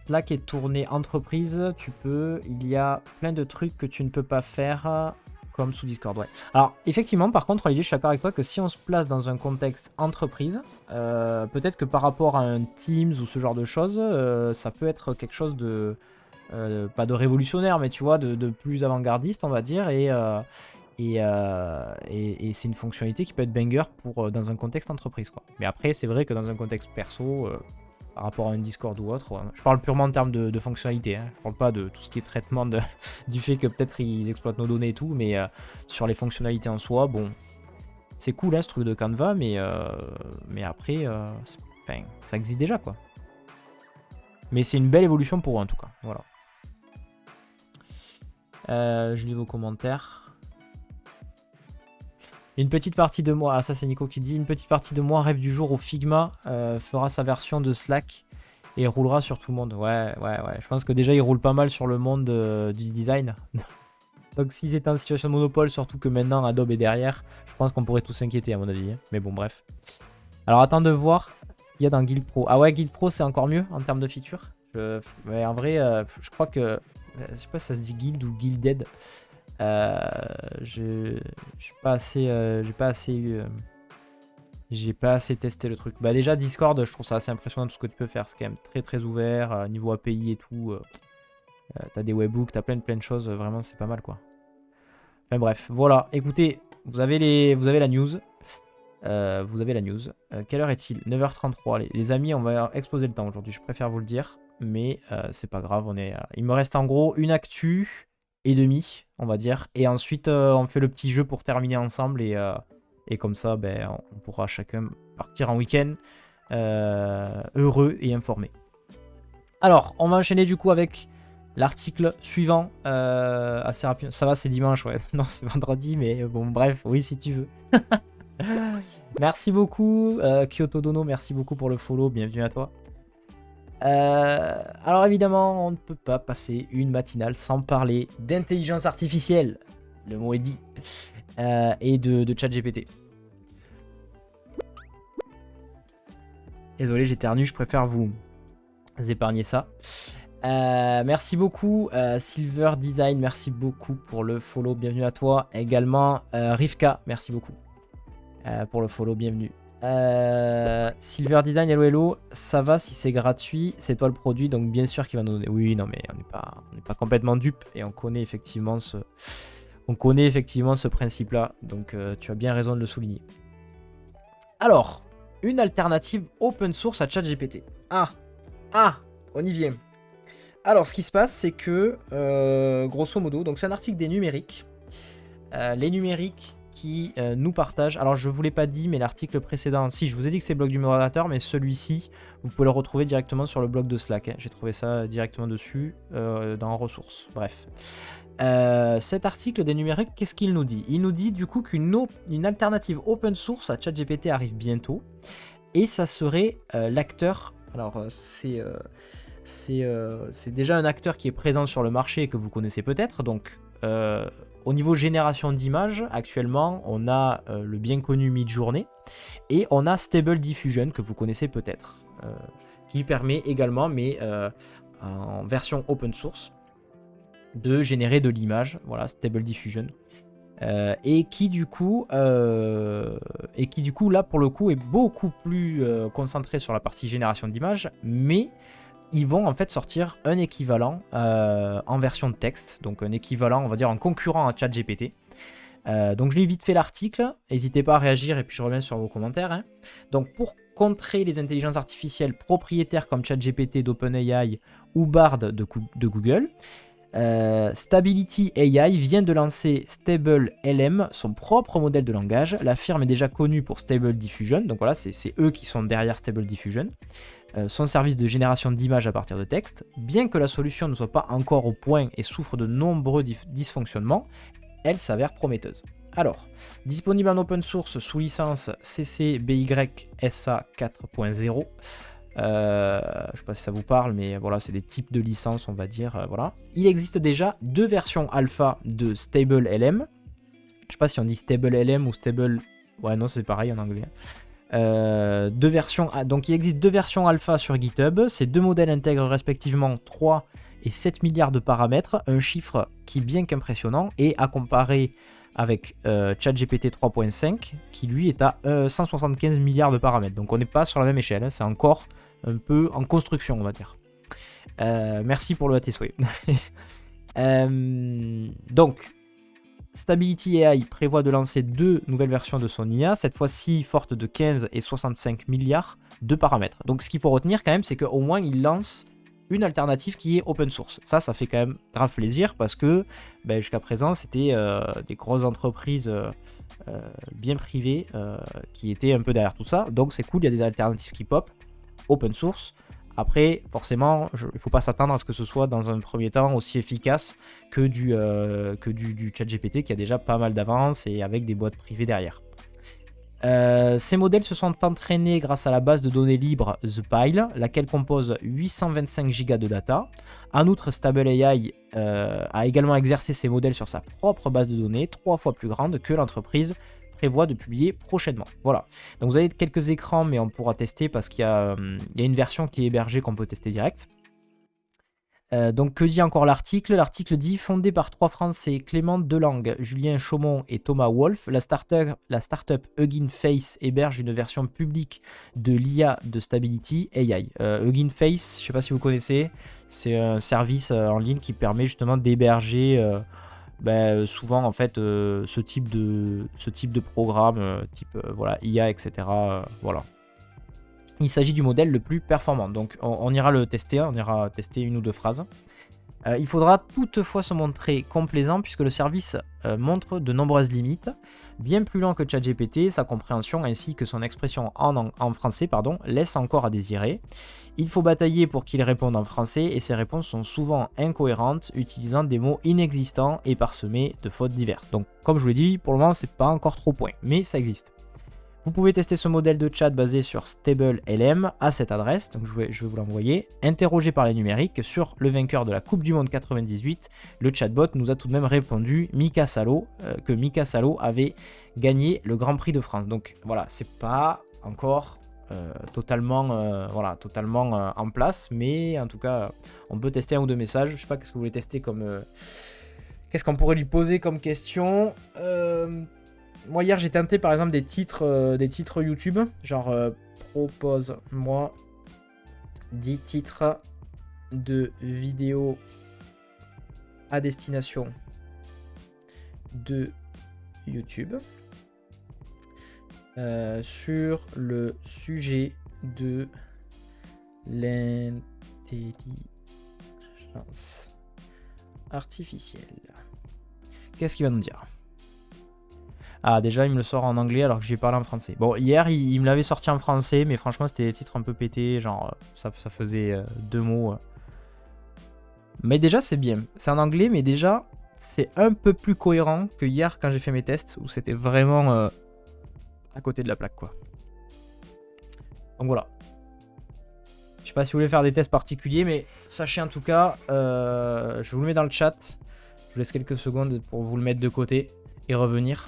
Slack est tourné entreprise. Il y a plein de trucs que tu ne peux pas faire comme sous Discord, ouais. Alors, effectivement, par contre, Olivier, je suis d'accord avec toi que si on se place dans un contexte entreprise, peut-être que par rapport à un Teams ou ce genre de choses, ça peut être quelque chose de, pas de révolutionnaire, mais tu vois, de plus avant-gardiste, on va dire, et c'est une fonctionnalité qui peut être banger dans un contexte entreprise, quoi. Mais après, c'est vrai que dans un contexte perso, par rapport à un Discord ou autre, je parle purement en termes de fonctionnalité, hein. Je parle pas de tout ce qui est traitement du fait que peut-être ils exploitent nos données et tout, mais sur les fonctionnalités en soi, bon, c'est cool, hein, ce truc de Canva, mais après, ça existe déjà, quoi. Mais c'est une belle évolution pour eux, en tout cas, voilà. Je lis vos commentaires. Une petite partie de moi, ça c'est Nico qui dit, une petite partie de moi rêve du jour où Figma fera sa version de Slack et roulera sur tout le monde. Ouais. Je pense que déjà il roule pas mal sur le monde du design. Donc si c'est en situation de monopole, surtout que maintenant Adobe est derrière, je pense qu'on pourrait tous s'inquiéter à mon avis. Mais bon, bref. Alors attends de voir ce qu'il y a dans Guild Pro. Ah ouais, Guild Pro c'est encore mieux en termes de features. Mais en vrai, je crois que, je sais pas si ça se dit Guild ou Guilded. J'ai pas assez testé le truc. Bah déjà Discord, je trouve ça assez impressionnant tout ce que tu peux faire. C'est quand même très très ouvert, niveau API et tout. T'as des webbooks, t'as plein de choses. Vraiment c'est pas mal, quoi. Enfin bref, voilà. Écoutez, vous avez la news. Quelle heure est-il? 9h33. Les amis, on va exploser le temps aujourd'hui. Je préfère vous le dire, mais c'est pas grave. Il me reste en gros une actu et demi, on va dire, et ensuite on fait le petit jeu pour terminer ensemble et Et comme ça, ben, on pourra chacun partir en week-end heureux et informé. Alors, on va enchaîner du coup avec l'article suivant. Assez rapide. Ça va, c'est dimanche, ouais. Non, c'est vendredi, mais bon, bref, oui, si tu veux. Merci beaucoup, Kyoto Dono, merci beaucoup pour le follow, bienvenue à toi. Alors évidemment, on ne peut pas passer une matinale sans parler d'intelligence artificielle, le mot est dit, et de ChatGPT. Désolé, j'éternue, je préfère vous épargner ça. Merci beaucoup, Silver Design, merci beaucoup pour le follow, bienvenue à toi. Également, Rivka, merci beaucoup pour le follow, bienvenue. Silver Design, hello, ça va si c'est gratuit, c'est toi le produit, donc bien sûr qu'il va nous donner. Oui, non, mais on n'est pas complètement dupe et on connaît effectivement ce principe-là, donc tu as bien raison de le souligner. Alors, une alternative open source à ChatGPT. On y vient. Alors, ce qui se passe, c'est que, grosso modo, donc c'est un article des numériques. Les numériques qui nous partagent. Alors, je ne vous l'ai pas dit, mais l'article précédent, si, je vous ai dit que c'est le blog du modérateur, mais celui-ci, vous pouvez le retrouver directement sur le blog de Slack. Hein. J'ai trouvé ça directement dessus, dans ressources. Bref. Cet article des numériques, qu'est-ce qu'il nous dit? Il nous dit du coup qu'une alternative open source à ChatGPT arrive bientôt. Et ça serait l'acteur. Alors, c'est déjà un acteur qui est présent sur le marché et que vous connaissez peut-être. Donc, au niveau génération d'images, actuellement, on a le bien connu Midjourney et on a Stable Diffusion que vous connaissez peut-être, qui permet également, mais en version open source, de générer de l'image. Voilà, Stable Diffusion. Et qui du coup, là pour le coup est beaucoup plus concentré sur la partie génération d'images, mais ils vont en fait sortir un équivalent en version de texte, donc un équivalent, on va dire, en concurrent à ChatGPT. Donc je lis vite fait l'article, n'hésitez pas à réagir et puis je reviens sur vos commentaires. Hein. Donc pour contrer les intelligences artificielles propriétaires comme ChatGPT d'OpenAI ou Bard de Google, Stability AI vient de lancer Stable LM, son propre modèle de langage. La firme est déjà connue pour Stable Diffusion, donc voilà, c'est eux qui sont derrière Stable Diffusion. Son service de génération d'images à partir de texte. Bien que la solution ne soit pas encore au point et souffre de nombreux dysfonctionnements, elle s'avère prometteuse. Alors, disponible en open source sous licence CC BY SA 4.0. Je ne sais pas si ça vous parle, mais voilà, c'est des types de licences, on va dire. Voilà. Il existe déjà 2 versions alpha de Stable LM. Je ne sais pas si on dit Stable LM ou Stable... Ouais, non, c'est pareil en anglais. 2 versions... Donc, il existe 2 versions alpha sur GitHub. Ces 2 modèles intègrent respectivement 3 et 7 milliards de paramètres. Un chiffre qui, bien qu'impressionnant, est à comparer avec ChatGPT 3.5, qui lui est à 175 milliards de paramètres. Donc, on n'est pas sur la même échelle. Hein. C'est encore un peu en construction, on va dire. Merci pour le AT souhait. Donc, Stability AI prévoit de lancer 2 nouvelles versions de son IA, cette fois-ci forte de 15 et 65 milliards de paramètres. Donc ce qu'il faut retenir quand même, c'est qu'au moins il lance une alternative qui est open source. Ça fait quand même grave plaisir parce que jusqu'à présent, c'était des grosses entreprises bien privées qui étaient un peu derrière tout ça. Donc c'est cool, il y a des alternatives qui pop, open source. Après, forcément, il ne faut pas s'attendre à ce que ce soit dans un premier temps aussi efficace que du ChatGPT qui a déjà pas mal d'avance et avec des boîtes privées derrière. Ces modèles se sont entraînés grâce à la base de données libre The Pile, laquelle compose 825 Go de data. En outre, Stable AI a également exercé ses modèles sur sa propre base de données, 3 fois plus grande que l'entreprise prévoit de publier prochainement. Voilà. Donc vous avez quelques écrans, mais on pourra tester parce qu'il y a une version qui est hébergée qu'on peut tester direct. Donc que dit encore l'article? L'article dit: fondé par 3 Français, Clément Delangue, Julien Chaumont et Thomas Wolf, la startup Hugging Face héberge une version publique de l'IA de Stability AI. Hugging Face, je ne sais pas si vous connaissez, c'est un service en ligne qui permet justement d'héberger souvent en fait ce type de programme, type voilà, IA, etc. Voilà. Il s'agit du modèle le plus performant. Donc on ira le tester, on ira tester une ou 2 phrases. Il faudra toutefois se montrer complaisant puisque le service montre de nombreuses limites, bien plus lent que ChatGPT, sa compréhension ainsi que son expression en français laisse encore à désirer. Il faut batailler pour qu'il réponde en français et ses réponses sont souvent incohérentes, utilisant des mots inexistants et parsemés de fautes diverses. Donc comme je vous l'ai dit, pour le moment c'est pas encore trop point, mais ça existe. Vous pouvez tester ce modèle de chat basé sur StableLM à cette adresse, donc je vais vous l'envoyer. Interrogé par les numériques sur le vainqueur de la Coupe du Monde 98, le chatbot nous a tout de même répondu que Mika Salo avait gagné le Grand Prix de France. Donc voilà, c'est pas encore totalement en place, mais en tout cas, on peut tester un ou deux messages. Je sais pas qu'est-ce que vous voulez tester comme... qu'est-ce qu'on pourrait lui poser comme question Moi hier j'ai tenté par exemple des titres YouTube, genre propose-moi 10 titres de vidéos à destination de YouTube sur le sujet de l'intelligence artificielle. Qu'est-ce qu'il va nous dire ? Ah, déjà, il me le sort en anglais alors que j'ai parlé en français. Bon, hier, il me l'avait sorti en français, mais franchement, c'était des titres un peu pétés. Genre, ça faisait 2 mots. Mais déjà, c'est bien. C'est en anglais, mais déjà, c'est un peu plus cohérent que hier quand j'ai fait mes tests, où c'était vraiment à côté de la plaque, quoi. Donc voilà. Je sais pas si vous voulez faire des tests particuliers, mais sachez en tout cas, je vous le mets dans le chat. Je vous laisse quelques secondes pour vous le mettre de côté et revenir.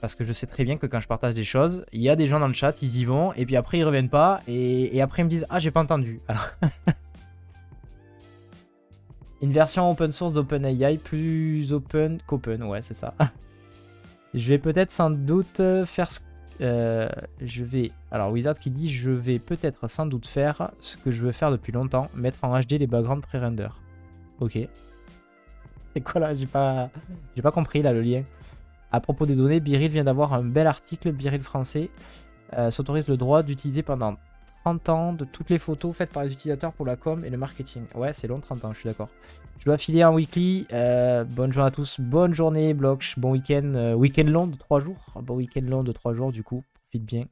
Parce que je sais très bien que quand je partage des choses, il y a des gens dans le chat, ils y vont, et puis après ils reviennent pas, et après ils me disent « Ah, j'ai pas entendu ». Alors une version open source d'OpenAI plus open qu'open, ouais c'est ça. Je vais peut-être sans doute faire ce... Alors Wizard qui dit « Je vais peut-être sans doute faire ce que je veux faire depuis longtemps, mettre en HD les backgrounds pré-render ». Ok. C'est quoi là? J'ai pas compris là le lien. À propos des données, Biril vient d'avoir un bel article. Biril français s'autorise le droit d'utiliser pendant 30 ans de toutes les photos faites par les utilisateurs pour la com et le marketing. Ouais, c'est long 30 ans, je suis d'accord. Je dois filer en weekly. Bonne journée à tous. Bonne journée, Bloch. Bon week-end. Week-end long de 3 jours. Bon week-end long de 3 jours du coup. Profite bien.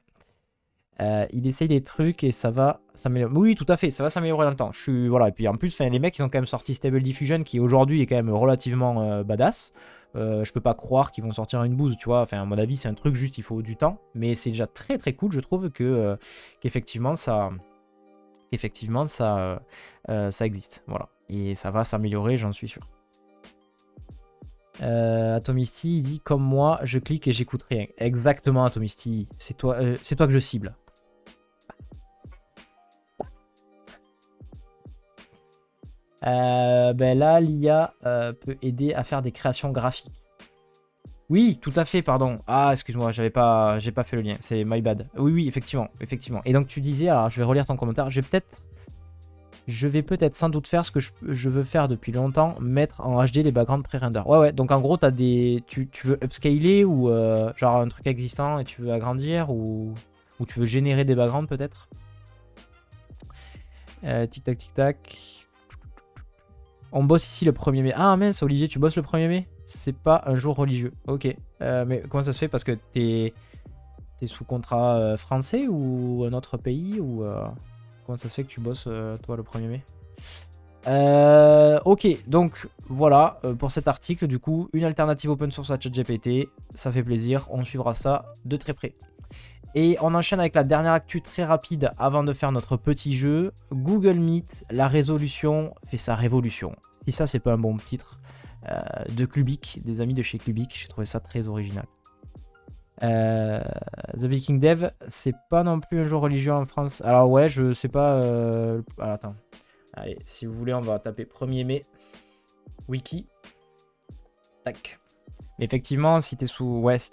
Il essaye des trucs et ça va s'améliorer. Oui, tout à fait, ça va s'améliorer dans le temps. Voilà. Et puis en plus, les mecs, ils ont quand même sorti Stable Diffusion qui aujourd'hui est quand même relativement badass. Je peux pas croire qu'ils vont sortir une bouse, tu vois. Enfin, à mon avis, c'est un truc juste, il faut du temps. Mais c'est déjà très très cool, je trouve, qu'effectivement ça existe. Voilà. Et ça va s'améliorer, j'en suis sûr. Atomisty, il dit comme moi, je clique et j'écoute rien. Exactement, Atomisty. C'est toi que je cible. Là, l'IA peut aider à faire des créations graphiques. Oui, tout à fait, pardon. Ah, excuse-moi, j'ai pas fait le lien, c'est my bad. Oui, effectivement. Et donc tu disais, alors je vais relire ton commentaire, je vais peut-être sans doute faire ce que je veux faire depuis longtemps, mettre en HD les backgrounds pré-render. Ouais, donc en gros, tu veux upscaler ou genre un truc existant et tu veux agrandir ou tu veux générer des backgrounds peut-être. Tic-tac. On bosse ici le 1er mai. Ah mince, Olivier, tu bosses le 1er mai? C'est pas un jour religieux. Ok. Mais comment ça se fait? Parce que t'es sous contrat français ou un autre pays ou comment ça se fait que tu bosses toi le 1er mai? Ok, donc voilà pour cet article. Du coup, une alternative open source à ChatGPT. Ça fait plaisir. On suivra ça de très près. Et on enchaîne avec la dernière actu très rapide avant de faire notre petit jeu. Google Meet, la résolution fait sa révolution. Si ça, c'est pas un bon titre de Clubic, des amis de chez Clubic, j'ai trouvé ça très original. The Viking Dev, c'est pas non plus un jour religieux en France. Alors ouais, je sais pas... Alors, attends. Allez, si vous voulez, on va taper 1er mai. Wiki. Tac. Effectivement, si t'es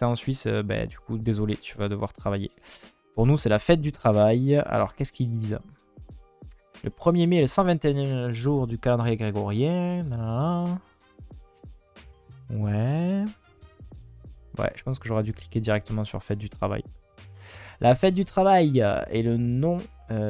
en Suisse, du coup, désolé, tu vas devoir travailler. Pour nous, c'est la fête du travail. Alors, qu'est-ce qu'ils disent? Le 1er mai est le 121e jour du calendrier grégorien. Ouais, je pense que j'aurais dû cliquer directement sur fête du travail. La fête du travail est le nom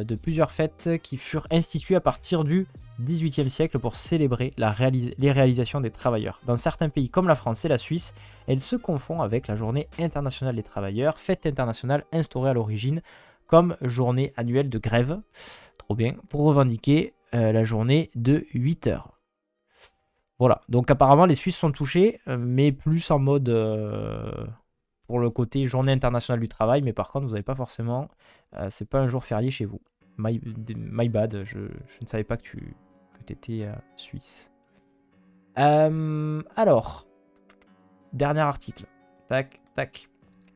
de plusieurs fêtes qui furent instituées à partir du XVIIIe siècle pour célébrer les réalisations des travailleurs. Dans certains pays comme la France et la Suisse, elle se confond avec la Journée internationale des travailleurs, fête internationale instaurée à l'origine comme journée annuelle de grève, trop bien, pour revendiquer la journée de 8 heures. Voilà, donc apparemment les Suisses sont touchés, mais plus en mode pour le côté journée internationale du travail, mais par contre vous n'avez pas forcément, c'est pas un jour férié chez vous. My bad, je ne savais pas que tu étais suisse. Alors, dernier article. Tac, tac.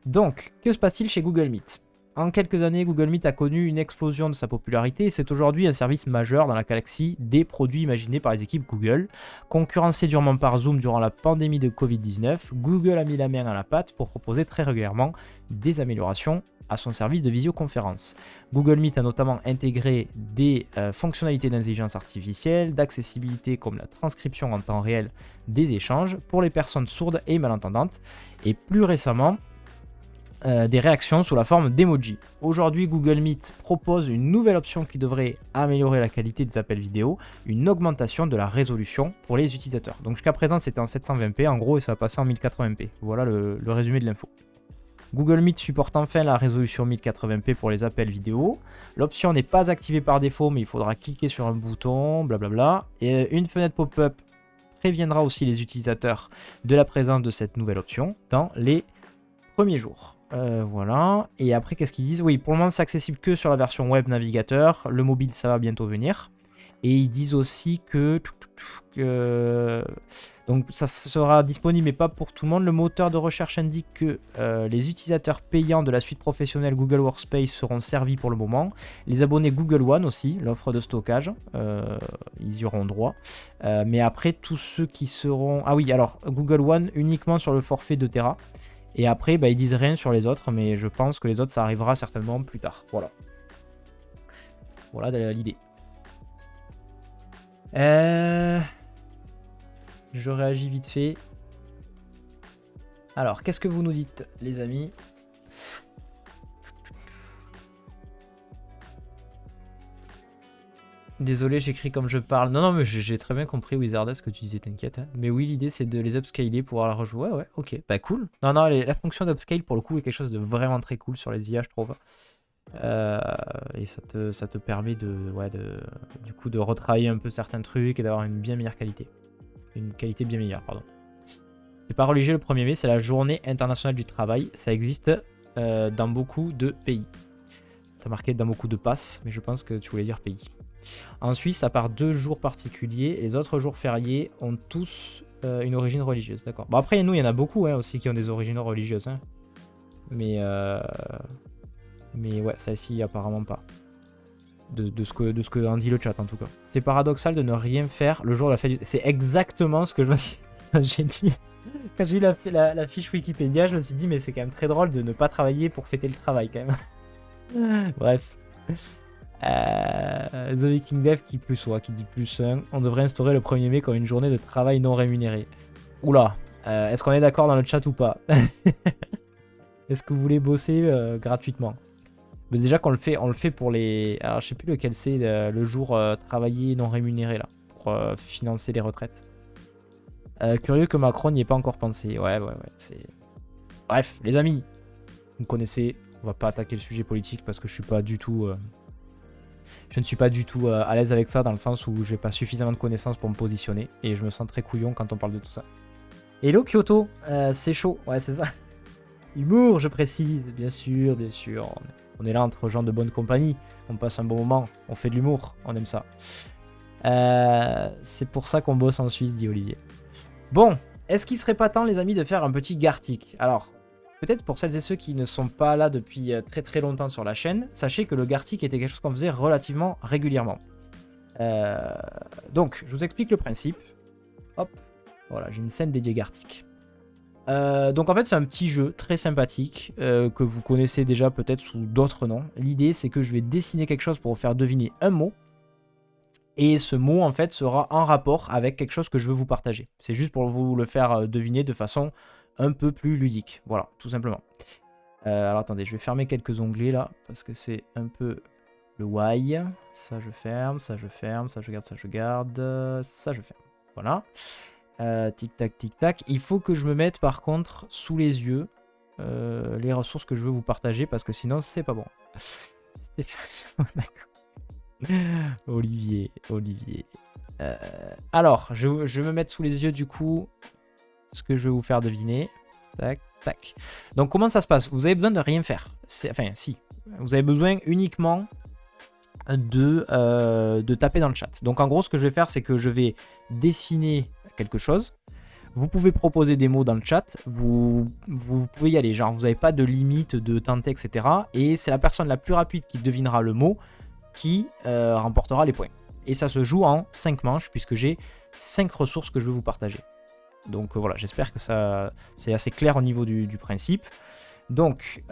Donc, que se passe-t-il chez Google Meet ? En quelques années, Google Meet a connu une explosion de sa popularité et c'est aujourd'hui un service majeur dans la galaxie des produits imaginés par les équipes Google. Concurrencé durement par Zoom durant la pandémie de Covid-19, Google a mis la main à la pâte pour proposer très régulièrement des améliorations à son service de visioconférence. Google Meet a notamment intégré des fonctionnalités d'intelligence artificielle, d'accessibilité comme la transcription en temps réel des échanges pour les personnes sourdes et malentendantes, et plus récemment, des réactions sous la forme d'emoji. Aujourd'hui, Google Meet propose une nouvelle option qui devrait améliorer la qualité des appels vidéo, une augmentation de la résolution pour les utilisateurs. Donc jusqu'à présent, c'était en 720p en gros et ça va passer en 1080p. Voilà le résumé de l'info. Google Meet supporte enfin la résolution 1080p pour les appels vidéo. L'option n'est pas activée par défaut, mais il faudra cliquer sur un bouton, blablabla. Et une fenêtre pop-up préviendra aussi les utilisateurs de la présence de cette nouvelle option dans les premiers jours. Voilà. Et après, qu'est-ce qu'ils disent ? Oui, pour le moment, c'est accessible que sur la version web navigateur. Le mobile, ça va bientôt venir. Et ils disent aussi que donc ça sera disponible, mais pas pour tout le monde. Le moteur de recherche indique que les utilisateurs payants de la suite professionnelle Google Workspace seront servis pour le moment. Les abonnés Google One aussi, l'offre de stockage, ils y auront droit. Mais après, tous ceux qui seront... Ah oui, alors Google One uniquement sur le forfait de Tera. Et après, ils disent rien sur les autres, mais je pense que les autres, ça arrivera certainement plus tard. Voilà. Voilà l'idée. Je réagis vite fait. Alors, qu'est-ce que vous nous dites, les amis ? Désolé, j'écris comme je parle. Non, mais j'ai très bien compris, Wizard, ce que tu disais, t'inquiète. Hein. Mais oui, l'idée, c'est de les upscaler pour pouvoir la rejouer. Ouais, ok. Bah, cool. Non, la fonction d'upscale, pour le coup, est quelque chose de vraiment très cool sur les IA, je trouve. Et ça te permet du coup, de retravailler un peu certains trucs et d'avoir une bien meilleure qualité. Une qualité bien meilleure, pardon. C'est pas religieux le 1er mai, c'est la journée internationale du travail. Ça existe dans beaucoup de pays. T'as marqué dans beaucoup de passes, mais je pense que tu voulais dire pays. En Suisse, à part 2 jours particuliers, les autres jours fériés ont tous une origine religieuse. D'accord. Bon, après, nous, il y en a beaucoup aussi qui ont des origines religieuses. Hein. Mais ouais, celle-ci, apparemment pas. De ce que en dit le chat, en tout cas. C'est paradoxal de ne rien faire le jour de la fête. C'est exactement ce que je me suis dit. Quand j'ai eu la fiche Wikipédia, je me suis dit, mais c'est quand même très drôle de ne pas travailler pour fêter le travail, quand même. Bref. The Viking Dev qui dit plus 1. On devrait instaurer le 1er mai comme une journée de travail non rémunéré. Oula, est-ce qu'on est d'accord dans le chat ou pas? Est-ce que vous voulez bosser gratuitement? Mais déjà qu'on on le fait pour les... Alors je sais plus lequel c'est, le jour travaillé non rémunéré là, pour financer les retraites. Curieux que Macron n'y ait pas encore pensé. Ouais, c'est... Bref, les amis, vous me connaissez, on va pas attaquer le sujet politique parce que je suis pas du tout... Je ne suis pas du tout à l'aise avec ça dans le sens où j'ai pas suffisamment de connaissances pour me positionner et je me sens très couillon quand on parle de tout ça. Hello Kyoto, c'est chaud, ouais c'est ça. Humour, je précise, bien sûr, bien sûr. On est là entre gens de bonne compagnie, on passe un bon moment, on fait de l'humour, on aime ça. C'est pour ça qu'on bosse en Suisse, dit Olivier. Bon, est-ce qu'il serait pas temps les amis de faire un petit Gartic? Alors, peut-être pour celles et ceux qui ne sont pas là depuis très très longtemps sur la chaîne, sachez que le Gartic était quelque chose qu'on faisait relativement régulièrement. Donc, je vous explique le principe. Hop, voilà, j'ai une scène dédiée Gartic. Donc en fait c'est un petit jeu très sympathique que vous connaissez déjà peut-être sous d'autres noms. L'idée c'est que je vais dessiner quelque chose pour vous faire deviner un mot. Et ce mot en fait sera en rapport avec quelque chose que je veux vous partager. C'est juste pour vous le faire deviner de façon un peu plus ludique. Voilà, tout simplement. Alors attendez, je vais fermer quelques onglets là, parce que c'est un peu Le why, ça je ferme, ça je ferme, ça je garde, ça je garde, ça je ferme. Voilà. Tic tac, tic tac. Il faut que je me mette par contre sous les yeux les ressources que je veux vous partager parce que sinon c'est pas bon. D'accord. Olivier. Alors, je vais me mettre sous les yeux du coup ce que je vais vous faire deviner. Tac, tac. Donc comment ça se passe? Vous avez besoin de rien faire. Enfin, si. Vous avez besoin uniquement de taper dans le chat. Donc en gros, ce que je vais faire, c'est que je vais dessiner quelque chose. Vous pouvez proposer des mots dans le chat. Vous pouvez y aller. Genre, vous n'avez pas de limite de tenter, etc. Et c'est la personne la plus rapide qui devinera le mot qui remportera les points. Et ça se joue en 5 manches puisque j'ai 5 ressources que je veux vous partager. Donc voilà, j'espère que ça c'est assez clair au niveau du principe. Donc,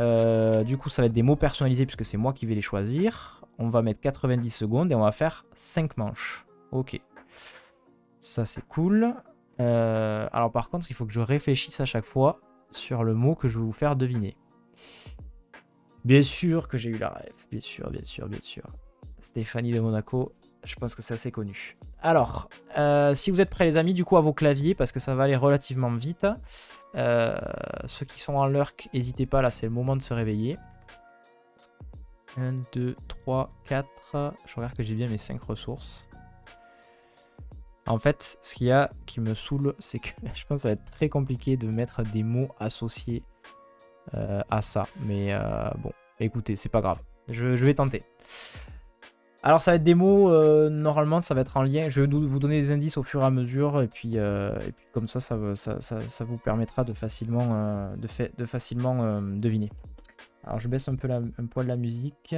du coup, ça va être des mots personnalisés puisque c'est moi qui vais les choisir. On va mettre 90 secondes et on va faire 5 manches. Ok. Ça, c'est cool. Alors, par contre, il faut que je réfléchisse à chaque fois sur le mot que je vais vous faire deviner. Bien sûr que j'ai eu la rêve. Bien sûr. Stéphanie de Monaco, je pense que c'est assez connu. Alors, si vous êtes prêts les amis, du coup à vos claviers, parce que ça va aller relativement vite. Ceux qui sont en lurk, n'hésitez pas, là c'est le moment de se réveiller. 1, 2, 3, 4. Je regarde que j'ai bien mes 5 ressources. En fait, ce qu'il y a qui me saoule, c'est que je pense que ça va être très compliqué de mettre des mots associés à ça. Mais bon, écoutez, c'est pas grave. Je vais tenter. Alors ça va être des mots, normalement ça va être en lien, je vais vous donner des indices au fur et à mesure et puis comme ça vous permettra de facilement, deviner. Alors je baisse un peu un poil la musique,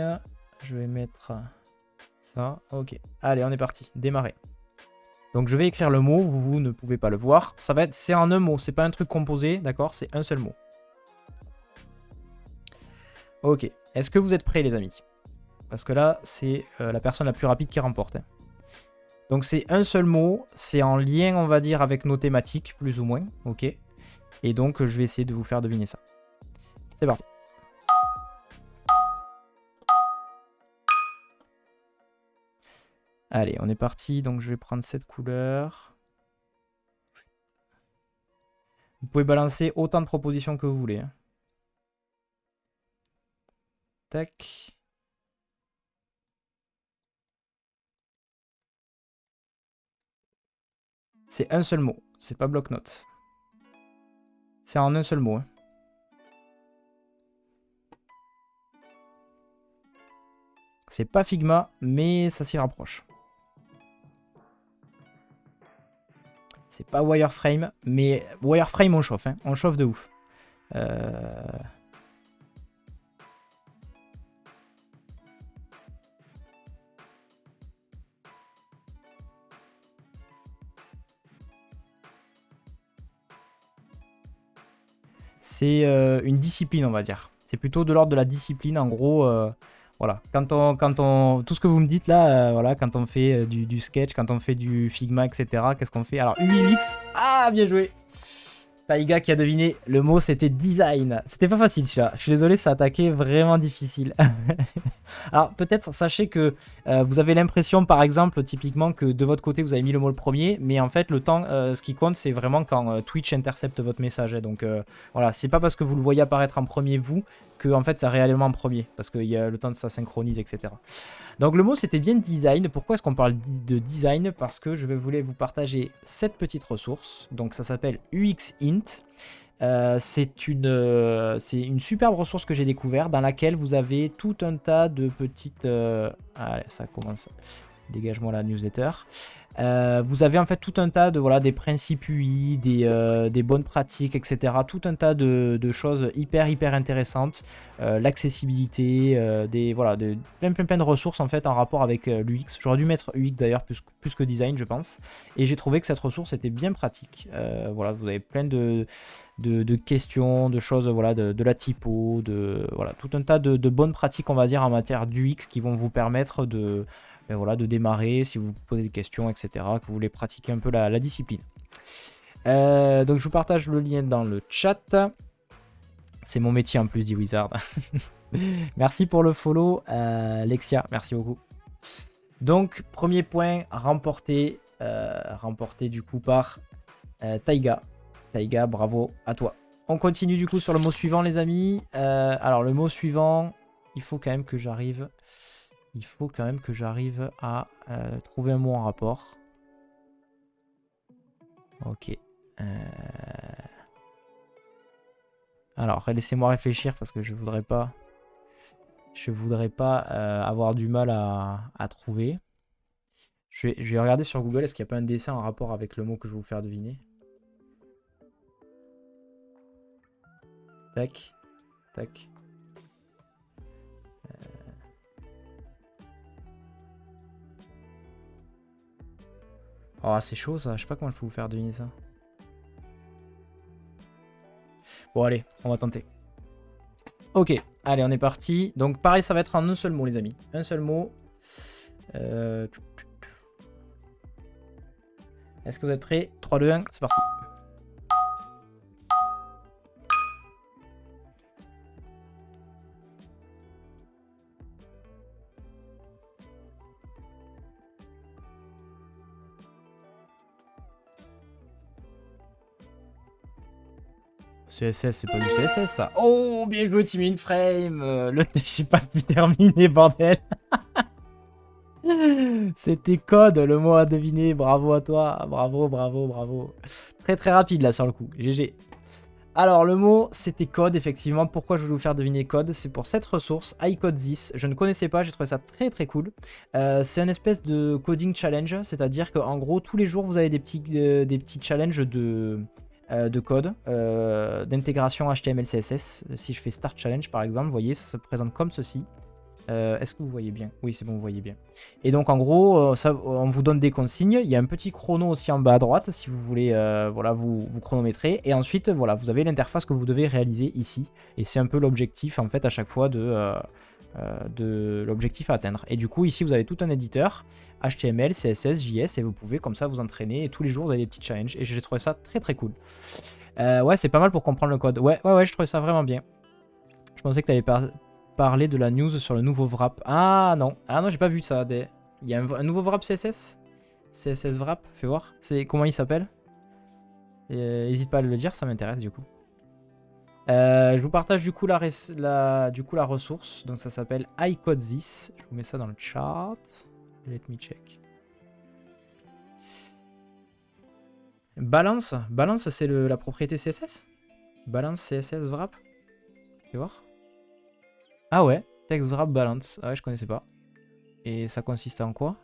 je vais mettre ça, ok. Allez on est parti, démarrer. Donc je vais écrire le mot, vous ne pouvez pas le voir, c'est en un mot, c'est pas un truc composé, d'accord, c'est un seul mot. Ok, est-ce que vous êtes prêts les amis ? Parce que là, c'est la personne la plus rapide qui remporte. Hein. Donc c'est un seul mot, c'est en lien, on va dire, avec nos thématiques, plus ou moins. Ok. Et donc, je vais essayer de vous faire deviner ça. C'est parti. Allez, on est parti. Donc, je vais prendre cette couleur. Vous pouvez balancer autant de propositions que vous voulez. Hein. Tac. C'est un seul mot, c'est pas bloc-notes. C'est en un seul mot. Hein. C'est pas Figma, mais ça s'y rapproche. C'est pas Wireframe, mais Wireframe on chauffe, hein. On chauffe de ouf. C'est une discipline, on va dire. C'est plutôt de l'ordre de la discipline, en gros. Voilà. Quand on, tout ce que vous me dites là, voilà, quand on fait du sketch, quand on fait du Figma, etc. Qu'est-ce qu'on fait? Alors, UX. Ah, bien joué. Taïga qui a deviné. Le mot, c'était design. C'était pas facile, celui-là. Je suis désolé, ça a attaqué vraiment difficile. Alors, peut-être, sachez que vous avez l'impression, par exemple, typiquement, que de votre côté, vous avez mis le mot le premier. Mais en fait, le temps, ce qui compte, c'est vraiment quand Twitch intercepte votre message. Hein. Donc, voilà, c'est pas parce que vous le voyez apparaître en premier, vous, que en fait, ça réellement en premier. Parce qu'il y a le temps de ça synchronise, etc. Donc, le mot, c'était bien design. Pourquoi est-ce qu'on parle de design? Parce que je voulais vous partager cette petite ressource. Donc, ça s'appelle UXInt. C'est une superbe ressource que j'ai découvert dans laquelle vous avez tout un tas de petites... Allez, ça commence. Dégage-moi la newsletter. Vous avez en fait tout un tas de des principes UI, des bonnes pratiques, etc. Tout un tas de choses hyper intéressantes. L'accessibilité, plein de ressources en fait en rapport avec l'UX. J'aurais dû mettre UX d'ailleurs plus que design, je pense. Et j'ai trouvé que cette ressource était bien pratique. Voilà, vous avez plein de questions, de choses, de la typo, tout un tas de bonnes pratiques, on va dire, en matière d'UX qui vont vous permettre de démarrer, si vous posez des questions, etc., que vous voulez pratiquer un peu la discipline. Donc je vous partage le lien dans le chat. C'est mon métier en plus, dit Wizard. Merci pour le follow, Lexia. Merci beaucoup. Donc, premier point remporté. Remporté du coup par Taiga. Taiga, bravo à toi. On continue du coup sur le mot suivant, les amis. Alors, le mot suivant, il faut quand même que j'arrive. Il faut quand même que j'arrive à trouver un mot en rapport. Ok. Alors, laissez-moi réfléchir parce que je voudrais pas avoir du mal à trouver. Je vais regarder sur Google, est-ce qu'il n'y a pas un dessin en rapport avec le mot que je vais vous faire deviner. Tac, tac. Oh, c'est chaud ça, je sais pas comment je peux vous faire deviner ça. Bon, allez, on va tenter. Ok, allez, on est parti. Donc, pareil, ça va être en un seul mot, les amis. Un seul mot. Est-ce que vous êtes prêts? 3, 2, 1, c'est parti. CSS, c'est pas du CSS ça. Oh, bien joué, Team Inframe. J'ai pas pu terminer, bordel. C'était code, le mot à deviner. Bravo à toi. Bravo, bravo, bravo. Très très rapide là sur le coup. GG. Alors le mot c'était code effectivement. Pourquoi je voulais vous faire deviner code? C'est pour cette ressource, iCodeThis. Je ne connaissais pas, j'ai trouvé ça très très cool. C'est un espèce de coding challenge. C'est-à-dire qu'en gros tous les jours vous avez des petits challenges de code, d'intégration HTML CSS. Si je fais Start Challenge par exemple, vous voyez, ça se présente comme ceci. Est-ce que vous voyez bien? Oui, c'est bon, vous voyez bien. Et donc en gros, on vous donne des consignes. Il y a un petit chrono aussi en bas à droite si vous voulez voilà, vous chronométrer. Et ensuite, voilà, vous avez l'interface que vous devez réaliser ici. Et c'est un peu l'objectif en fait à chaque fois de l'objectif à atteindre. Et du coup, ici, vous avez tout un éditeur HTML, CSS, JS et vous pouvez comme ça vous entraîner. Et tous les jours, vous avez des petits challenges. Et j'ai trouvé ça très très cool. Ouais, c'est pas mal pour comprendre le code. Ouais, je trouvais ça vraiment bien. Je pensais que tu allais parler de la news sur le nouveau wrap. Ah non, j'ai pas vu ça. Il y a un nouveau wrap CSS? CSS wrap, fais voir. Comment il s'appelle? N'hésite pas à le dire, ça m'intéresse du coup. Je vous partage du coup la ressource. Donc ça s'appelle iCodeThis. Je vous mets ça dans le chat. Let me check. Balance, c'est la propriété CSS? Balance CSS wrap. Fais voir. Ah ouais, text wrap balance. Ah ouais, je connaissais pas. Et ça consiste en quoi?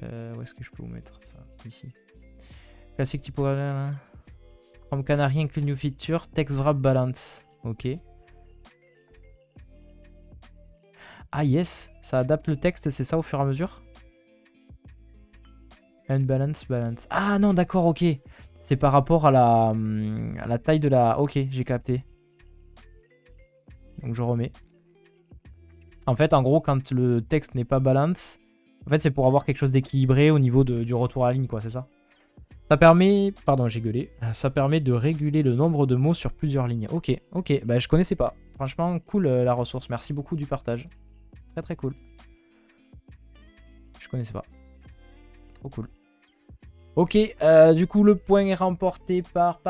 Où est-ce que je peux vous mettre ça? Ici. Classique typographique. Chrome Canary inclut new feature. Text wrap balance. Ok. Ah yes, ça adapte le texte, c'est ça au fur et à mesure? Unbalance, balance. Ah non, d'accord, ok. C'est par rapport à la taille de la... Ok, j'ai capté. Donc je remets. En fait, en gros, quand le texte n'est pas balance, en fait, c'est pour avoir quelque chose d'équilibré au niveau du retour à la ligne, quoi, c'est ça? Ça permet... Pardon, j'ai gueulé. Ça permet de réguler le nombre de mots sur plusieurs lignes. Ok, bah je connaissais pas. Franchement, cool la ressource. Merci beaucoup du partage. Très très cool. Je connaissais pas. Trop cool. Ok, du coup le point est remporté par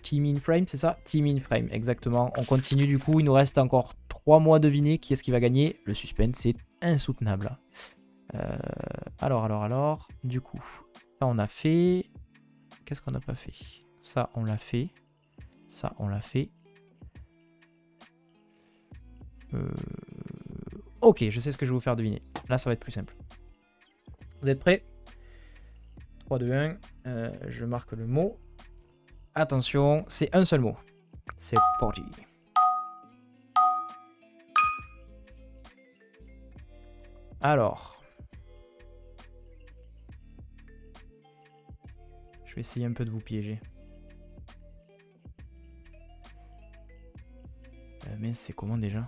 Team Inframe, c'est ça? Team Inframe, exactement. On continue du coup, il nous reste encore 3 mois à deviner qui est-ce qui va gagner. Le suspense, c'est insoutenable. Alors, du coup, ça on a fait. Qu'est-ce qu'on n'a pas fait? Ça on l'a fait. Ça on l'a fait. Ok, je sais ce que je vais vous faire deviner. Là, ça va être plus simple. Vous êtes prêts? 3, 2, 1. Je marque le mot. Attention, c'est un seul mot. C'est parti. Alors. Je vais essayer un peu de vous piéger. Mais c'est comment déjà?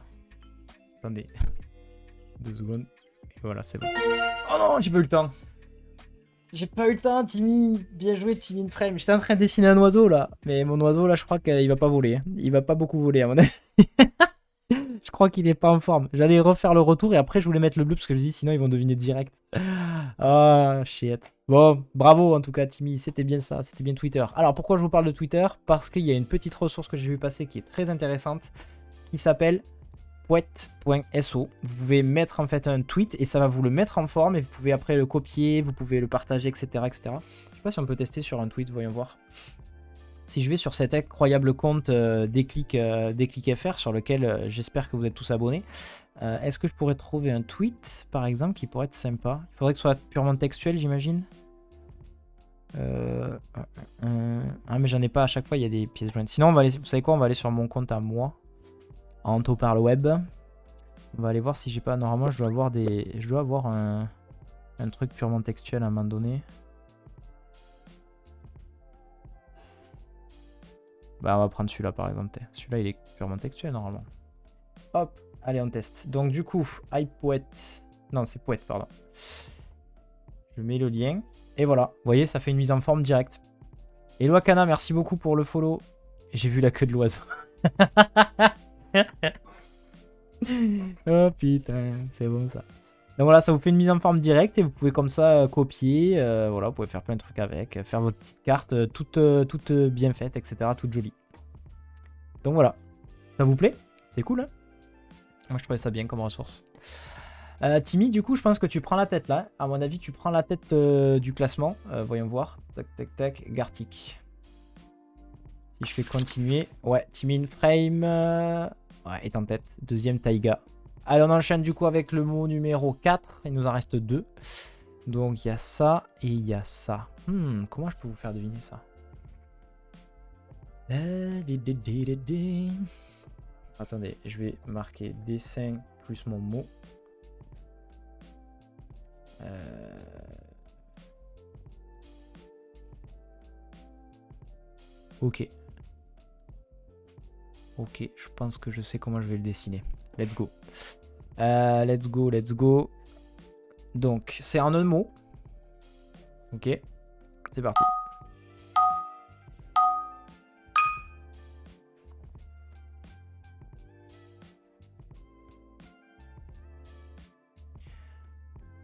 Attendez. 2 secondes. Et voilà, c'est bon. Oh non, j'ai pas eu le temps. J'ai pas eu le temps, Timmy. Bien joué, Timmy in Frame. J'étais en train de dessiner un oiseau là. Mais mon oiseau là, je crois qu'il va pas voler. Hein. Il va pas beaucoup voler à mon avis. Je crois qu'il est pas en forme. J'allais refaire le retour et après je voulais mettre le bleu parce que je dis sinon ils vont deviner direct. Ah, shit. Bon, bravo en tout cas, Timmy. C'était bien ça. C'était bien Twitter. Alors pourquoi je vous parle de Twitter? Parce qu'il y a une petite ressource que j'ai vu passer qui est très intéressante qui s'appelle poète.so. Vous pouvez mettre en fait un tweet et ça va vous le mettre en forme et vous pouvez après le copier, vous pouvez le partager, etc. etc. Je sais pas si on peut tester sur un tweet, voyons voir. Si je vais sur cet incroyable compte Déclic FR sur lequel j'espère que vous êtes tous abonnés, est-ce que je pourrais trouver un tweet par exemple qui pourrait être sympa? Il faudrait que ce soit purement textuel, j'imagine. Ah mais j'en ai pas à chaque fois, il y a des pièces jointes. Sinon on va aller, vous savez quoi, on va aller sur mon compte à moi. Anto par le web. On va aller voir si j'ai pas. Normalement, je dois avoir un truc purement textuel à un moment donné. Bah, on va prendre celui-là par exemple. Celui-là, il est purement textuel normalement. Hop, allez, on teste. Donc, du coup, iPoète. Non, c'est Poète, pardon. Je mets le lien. Et voilà, vous voyez, ça fait une mise en forme directe. Hello Akana, merci beaucoup pour le follow. J'ai vu la queue de l'oiseau. Oh putain, c'est bon ça. Donc voilà, ça vous fait une mise en forme directe et vous pouvez comme ça copier. Voilà, vous pouvez faire plein de trucs avec, faire votre petite carte toute bien faite, etc. Toute jolie. Donc voilà, ça vous plaît? C'est cool, hein? Moi je trouvais ça bien comme ressource. Timmy, du coup, je pense que tu prends la tête là. À mon avis, tu prends la tête du classement. Voyons voir. Tac, tac, tac. Gartic. Si je fais continuer. Ouais, Timmy in Frame. Ouais, est en tête. Deuxième, Taiga. Allez, on enchaîne du coup avec le mot numéro 4. Il nous en reste 2. Donc, il y a ça et il y a ça. Comment je peux vous faire deviner ça? Attendez, je vais marquer dessin plus mon mot. Ok. Ok, je pense que je sais comment je vais le dessiner. Let's go. Let's go, let's go. Donc, c'est en un mot. Ok. C'est parti.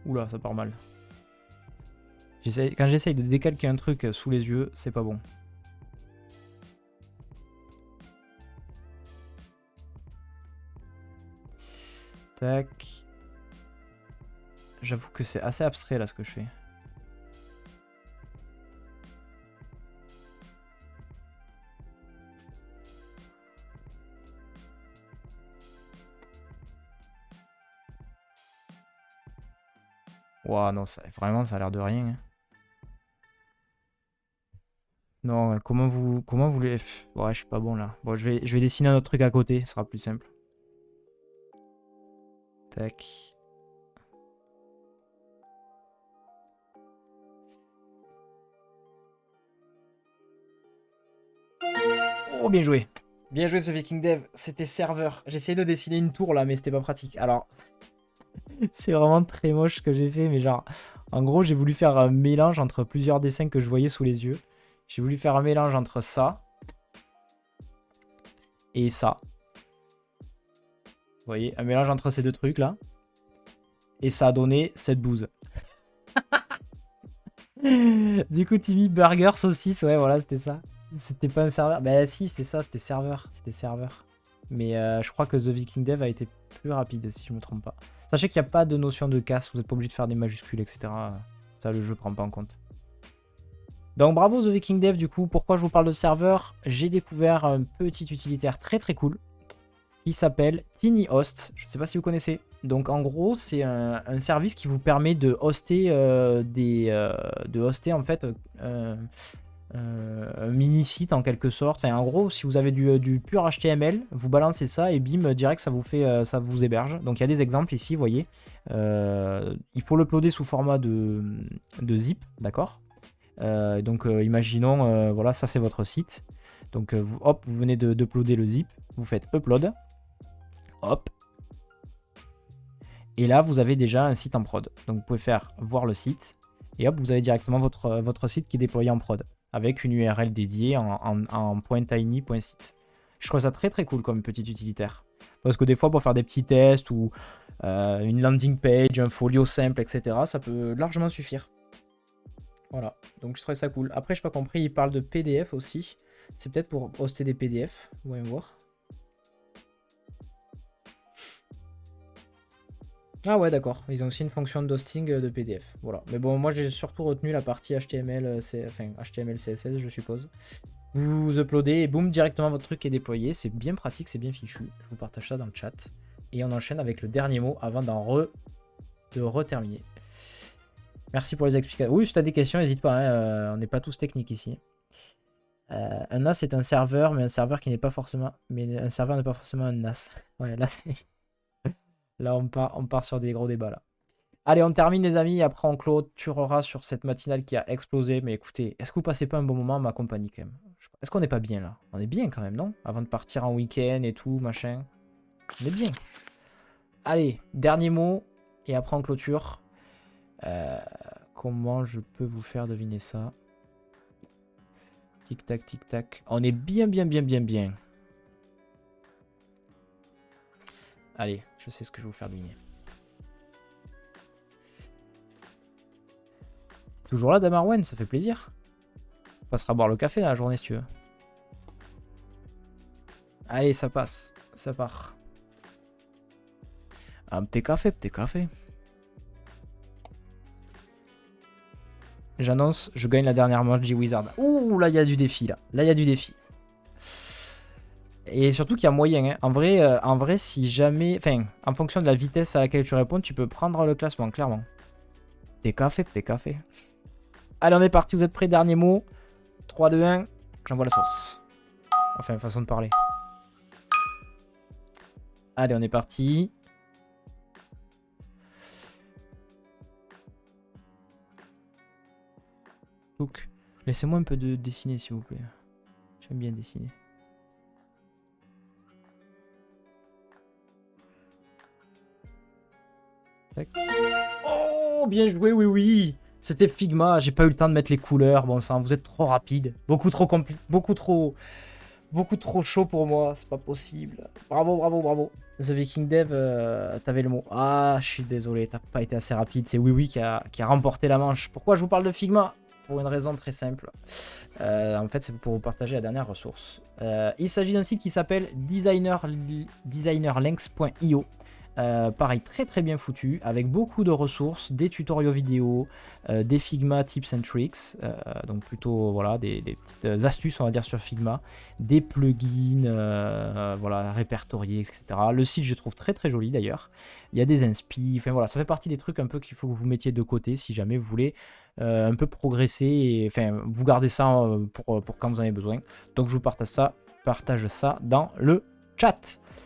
Oula, ça part mal. Quand j'essaye de décalquer un truc sous les yeux, c'est pas bon. Tac. J'avoue que c'est assez abstrait là ce que je fais. Ouah, non, vraiment ça a l'air de rien. Hein. Non, comment vous voulez... Ouais, je suis pas bon là. Bon, je vais dessiner un autre truc à côté, ce sera plus simple. Tac. Oh, bien joué. Bien joué ce Viking Dev. C'était serveur. J'ai essayé de dessiner une tour là, mais c'était pas pratique. Alors, c'est vraiment très moche ce que j'ai fait, mais genre, en gros, j'ai voulu faire un mélange entre plusieurs dessins que je voyais sous les yeux. J'ai voulu faire un mélange entre ça et ça. Vous voyez, un mélange entre ces deux trucs là. Et ça a donné cette bouse. Du coup, Timmy, burger, saucisse, ouais, voilà, c'était ça. C'était pas un serveur. Bah si, c'était ça, c'était serveur. C'était serveur. Mais je crois que The Viking Dev a été plus rapide, si je me trompe pas. Sachez qu'il n'y a pas de notion de casse, vous n'êtes pas obligé de faire des majuscules, etc. Ça, le jeu prend pas en compte. Donc bravo The Viking Dev, du coup, pourquoi je vous parle de serveur? J'ai découvert un petit utilitaire très très cool qui s'appelle TinyHost. Je ne sais pas si vous connaissez. Donc en gros, c'est un service qui vous permet de hoster en fait un mini site en quelque sorte. Enfin, en gros, si vous avez du pur HTML, vous balancez ça et bim, direct ça vous fait, ça vous héberge. Donc il y a des exemples ici, vous voyez. Il faut l'uploader sous format de zip, d'accord. Donc imaginons, voilà, ça c'est votre site. Donc vous venez d'uploader le zip, vous faites upload, hop. Et là, vous avez déjà un site en prod. Donc vous pouvez voir le site. Et hop, vous avez directement votre site qui est déployé en prod, avec une URL dédiée en .tiny.site. Je trouve ça très très cool comme petit utilitaire. Parce que des fois, pour faire des petits tests ou une landing page, un folio simple, etc., ça peut largement suffire. Voilà, donc je trouvais ça cool. Après, je n'ai pas compris, il parle de PDF aussi. C'est peut-être pour hoster des PDF, vous allez voir. Ah ouais, d'accord, ils ont aussi une fonction d'hosting de PDF. Voilà, mais bon, moi j'ai surtout retenu la partie HTML, HTML, CSS, je suppose. Vous uploadez et boum, directement votre truc est déployé. C'est bien pratique, c'est bien fichu. Je vous partage ça dans le chat. Et on enchaîne avec le dernier mot avant de re-terminer. Merci pour les explications. Oui, si tu as des questions, n'hésite pas. Hein, on n'est pas tous techniques ici. Un NAS c'est un serveur, mais un serveur qui n'est pas forcément. Mais un serveur n'est pas forcément un NAS. Ouais, là, là on part sur des gros débats là. Allez, on termine les amis, après on clôturera sur cette matinale qui a explosé. Mais écoutez, est-ce que vous passez pas un bon moment à ma compagnie quand même? Est-ce qu'on n'est pas bien là? On est bien quand même, non? Avant de partir en week-end et tout, machin. On est bien. Allez, dernier mot, et après on clôture. Comment je peux vous faire deviner ça? Tic-tac, tic-tac. On est bien. Allez, je sais ce que je vais vous faire deviner. Toujours là, Damarwen, ça fait plaisir. On passera boire le café dans la journée si tu veux. Allez, ça passe, ça part. Un petit café. J'annonce, je gagne la dernière manche du Wizard. Ouh, là, il y a du défi, là. Là, il y a du défi. Et surtout qu'il y a moyen. Hein. En vrai, si jamais... Enfin, en fonction de la vitesse à laquelle tu réponds, tu peux prendre le classement, clairement. Petit café. Allez, on est parti. Vous êtes prêts? Dernier mot. 3, 2, 1. J'envoie la sauce. Enfin, façon de parler. Allez, on est parti. Donc, laissez-moi un peu de dessiner, s'il vous plaît. J'aime bien dessiner. Tac. Oh, bien joué, oui. C'était Figma, j'ai pas eu le temps de mettre les couleurs. Bon sang, vous êtes trop rapide. Beaucoup trop chaud pour moi, c'est pas possible. Bravo. The Viking Dev, t'avais le mot. Ah, je suis désolé, t'as pas été assez rapide. C'est Oui qui a remporté la manche. Pourquoi je vous parle de Figma? Pour une raison très simple. En fait, c'est pour vous partager la dernière ressource. Il s'agit d'un site qui s'appelle designerlinks.io. Pareil, très bien foutu, avec beaucoup de ressources, des tutoriaux vidéo, des Figma tips and tricks, donc plutôt voilà, des petites astuces on va dire sur Figma, des plugins, voilà, répertoriés, etc. Le site je trouve très joli d'ailleurs, il y a des inspi, enfin voilà, ça fait partie des trucs un peu qu'il faut que vous mettiez de côté si jamais vous voulez un peu progresser, et enfin vous gardez ça pour quand vous en avez besoin. Donc je vous partage ça dans le chat.